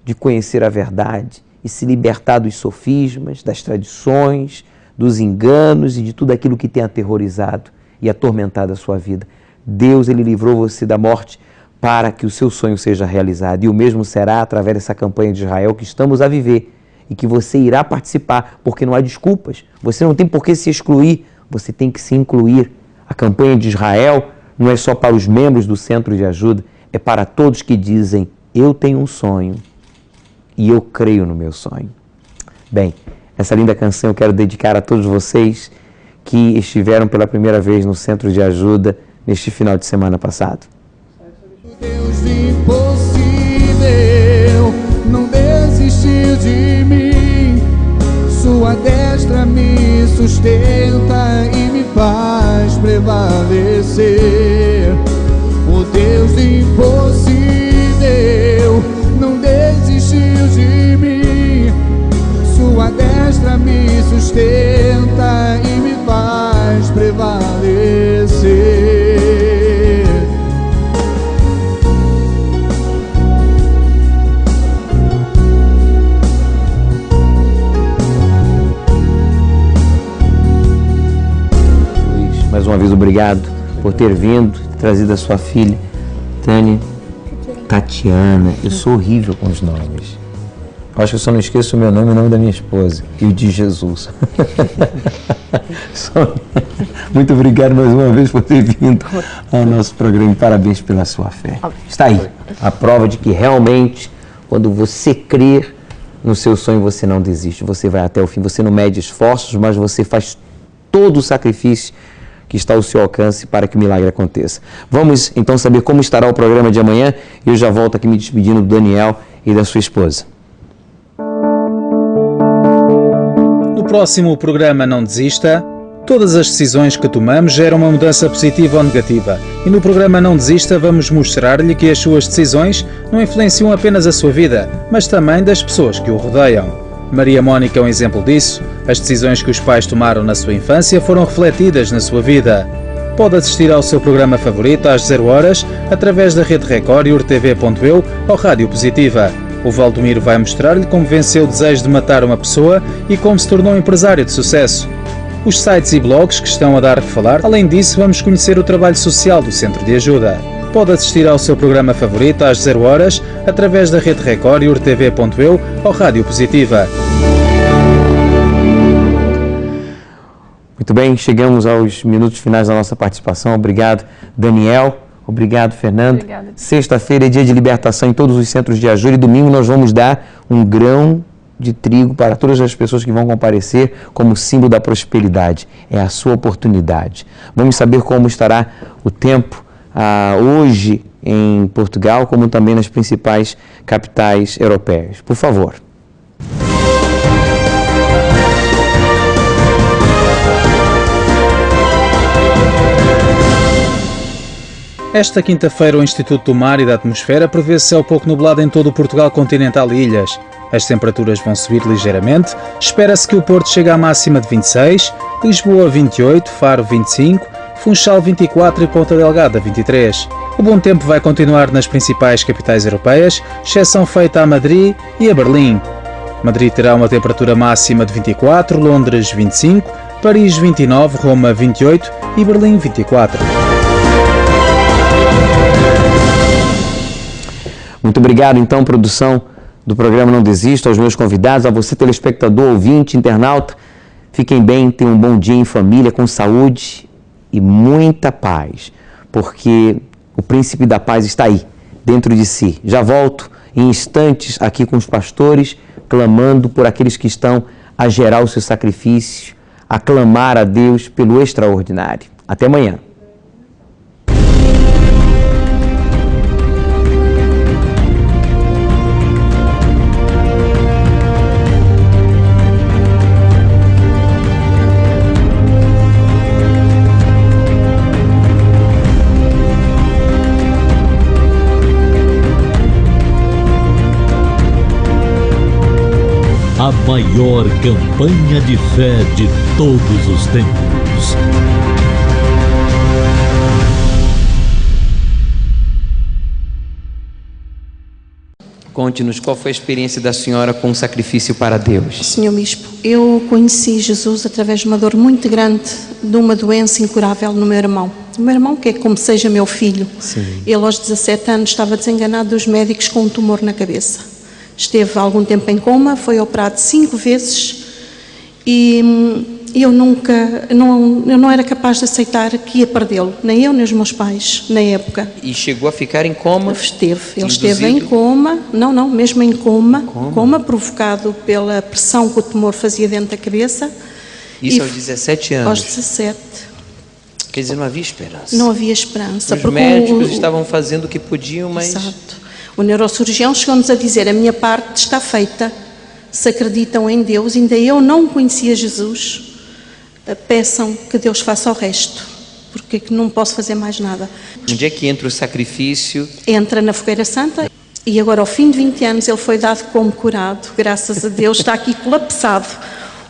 de conhecer a verdade e se libertar dos sofismas, das tradições, dos enganos e de tudo aquilo que tem aterrorizado e atormentado a sua vida. Deus, Ele livrou você da morte para que o seu sonho seja realizado. E o mesmo será através dessa campanha de Israel que estamos a viver e que você irá participar, porque não há desculpas. Você não tem por que se excluir, você tem que se incluir. A campanha de Israel não é só para os membros do Centro de Ajuda, é para todos que dizem: eu tenho um sonho e eu creio no meu sonho. Bem, essa linda canção eu quero dedicar a todos vocês que estiveram pela primeira vez no Centro de Ajuda neste final de semana passado. Deus de impossível não desistiu de mim, sua destra me sustenta e me faz prevalecer. O Deus de impossível não desistiu de mim, sua destra me sustenta e me faz prevalecer. Mais uma vez, obrigado por ter vindo, trazido a sua filha, Tatiana. Eu sou horrível com os nomes. Eu acho que eu só não esqueço o meu nome e o nome da minha esposa e o de Jesus. Muito obrigado mais uma vez por ter vindo ao nosso programa e parabéns pela sua fé. Está aí a prova de que realmente, quando você crer no seu sonho, você não desiste, você vai até o fim. Você não mede esforços, mas você faz todo o sacrifício que está ao seu alcance para que o milagre aconteça. Vamos então saber como estará o programa de amanhã e eu já volto aqui me despedindo do Daniel e da sua esposa. No próximo programa Não Desista, todas as decisões que tomamos geram uma mudança positiva ou negativa. E no programa Não Desista vamos mostrar-lhe que as suas decisões não influenciam apenas a sua vida, mas também das pessoas que o rodeiam. Maria Mónica é um exemplo disso. As decisões que os pais tomaram na sua infância foram refletidas na sua vida. Pode assistir ao seu programa favorito às 0 horas através da Rede Record e urtv.eu ou Rádio Positiva. O Valdomiro vai mostrar-lhe como venceu o desejo de matar uma pessoa e como se tornou um empresário de sucesso. Os sites e blogs que estão a dar que falar. Além disso, vamos conhecer o trabalho social do Centro de Ajuda. Pode assistir ao seu programa favorito às 0 horas através da Rede Record e urtv.eu ou Rádio Positiva. Muito bem, chegamos aos minutos finais da nossa participação. Obrigado, Daniel. Obrigado, Fernando. Obrigada. Sexta-feira é dia de libertação em todos os centros de ajuda e domingo nós vamos dar um grão de trigo para todas as pessoas que vão comparecer como símbolo da prosperidade. É a sua oportunidade. Vamos saber como estará o tempo hoje em Portugal, como também nas principais capitais europeias. Por favor. Esta quinta-feira, o Instituto do Mar e da Atmosfera prevê céu pouco nublado em todo o Portugal continental e ilhas. As temperaturas vão subir ligeiramente. Espera-se que o Porto chegue à máxima de 26, Lisboa 28, Faro 25, Funchal 24 e Ponta Delgada 23. O bom tempo vai continuar nas principais capitais europeias, exceção feita a Madrid e a Berlim. Madrid terá uma temperatura máxima de 24, Londres 25, Paris 29, Roma 28 e Berlim 24. Muito obrigado, então, produção do programa Não Desista, aos meus convidados, a você, telespectador, ouvinte, internauta. Fiquem bem, tenham um bom dia em família, com saúde e muita paz, porque o príncipe da paz está aí, dentro de si. Já volto em instantes aqui com os pastores, clamando por aqueles que estão a gerar o seu sacrifício, a clamar a Deus pelo extraordinário. Até amanhã. A maior campanha de fé de todos os tempos. Conte-nos qual foi a experiência da senhora com o sacrifício para Deus. Senhor Bispo, eu conheci Jesus através de uma dor muito grande, de uma doença incurável no meu irmão. O meu irmão, que é como seja meu filho. Sim. Ele aos 17 anos estava desenganado dos médicos com um tumor na cabeça. Esteve algum tempo em coma, foi operado 5 vezes e eu não era capaz de aceitar que ia perdê-lo, nem eu nem os meus pais, na época. E chegou a ficar em coma? Ele esteve em coma, mesmo em coma provocado pela pressão que o tumor fazia dentro da cabeça. Isso aos 17 anos? Aos 17. Quer dizer, não havia esperança? Não havia esperança. Os médicos estavam fazendo o que podiam, mas... Exato. O neurocirurgião chegou-nos a dizer: a minha parte está feita, se acreditam em Deus, ainda eu não conhecia Jesus, peçam que Deus faça o resto, porque não posso fazer mais nada. Onde é que entra o sacrifício? Entra na Fogueira Santa e agora ao fim de 20 anos ele foi dado como curado, graças a Deus, está aqui colapsado,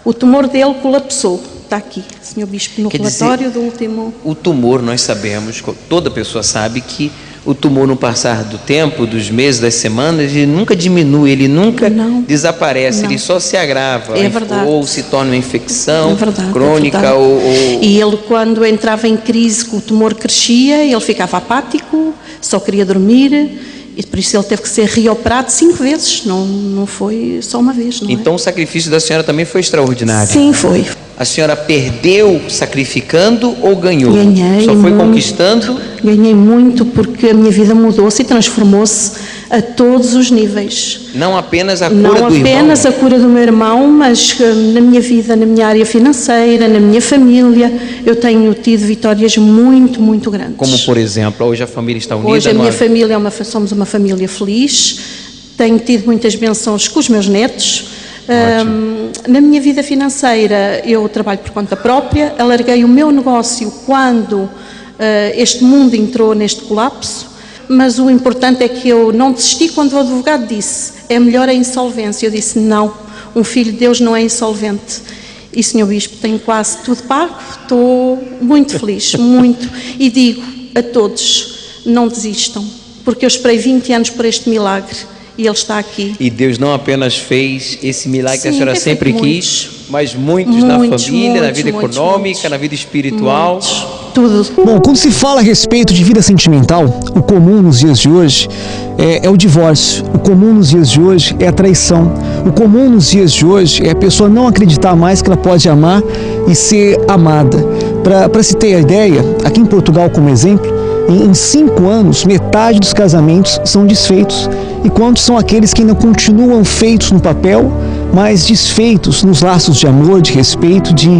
o tumor dele colapsou. Está aqui, Senhor Bispo, no relatório do último... O tumor, nós sabemos, toda pessoa sabe que o tumor, no passar do tempo, dos meses, das semanas, ele nunca diminui, ele nunca desaparece, ele só se agrava. É verdade. Ou se torna uma infecção crônica. E ele, quando entrava em crise, que o tumor crescia, ele ficava apático, só queria dormir... E por isso ele teve que ser reoperado 5 vezes, não foi só uma vez. Então o sacrifício da senhora também foi extraordinário? Sim, foi. A senhora perdeu sacrificando ou ganhou? Ganhei. Só foi conquistando? Ganhei muito, porque a minha vida mudou-se e transformou-se a todos os níveis. Não apenas a cura do irmão? Não apenas a cura do meu irmão, mas na minha vida, na minha área financeira, na minha família, eu tenho tido vitórias muito, muito grandes. Como, por exemplo, hoje a família está unida? Hoje a minha família somos uma família feliz, tenho tido muitas bênçãos com os meus netos. Na minha vida financeira, eu trabalho por conta própria, alarguei o meu negócio quando este mundo entrou neste colapso, mas o importante é que eu não desisti quando o advogado disse: é melhor a insolvência. Eu disse: não, um filho de Deus não é insolvente. E, Senhor Bispo, tenho quase tudo pago, estou muito feliz, muito. E digo a todos: não desistam, porque eu esperei 20 anos por este milagre. E ele está aqui. E Deus não apenas fez esse milagre que a senhora sempre quis, mas muitos na família, na vida econômica, na vida espiritual. Tudo. Bom, quando se fala a respeito de vida sentimental, o comum nos dias de hoje é o divórcio. O comum nos dias de hoje é a traição. O comum nos dias de hoje é a pessoa não acreditar mais que ela pode amar e ser amada. Para se ter a ideia, aqui em Portugal, como exemplo, em 5 anos, metade dos casamentos são desfeitos. E quantos são aqueles que ainda continuam feitos no papel, mas desfeitos nos laços de amor, de respeito, de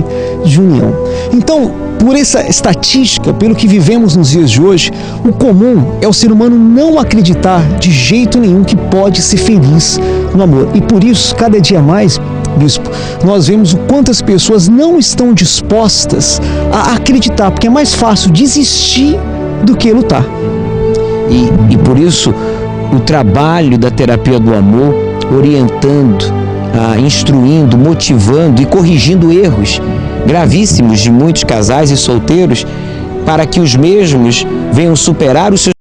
união. Então, por essa estatística, pelo que vivemos nos dias de hoje, o comum é o ser humano não acreditar de jeito nenhum que pode ser feliz no amor. E por isso, cada dia mais, bispo, nós vemos o quanto as pessoas não estão dispostas a acreditar, porque é mais fácil desistir do que lutar. E por isso, o trabalho da terapia do amor, orientando, instruindo, motivando e corrigindo erros gravíssimos de muitos casais e solteiros, para que os mesmos venham superar os seus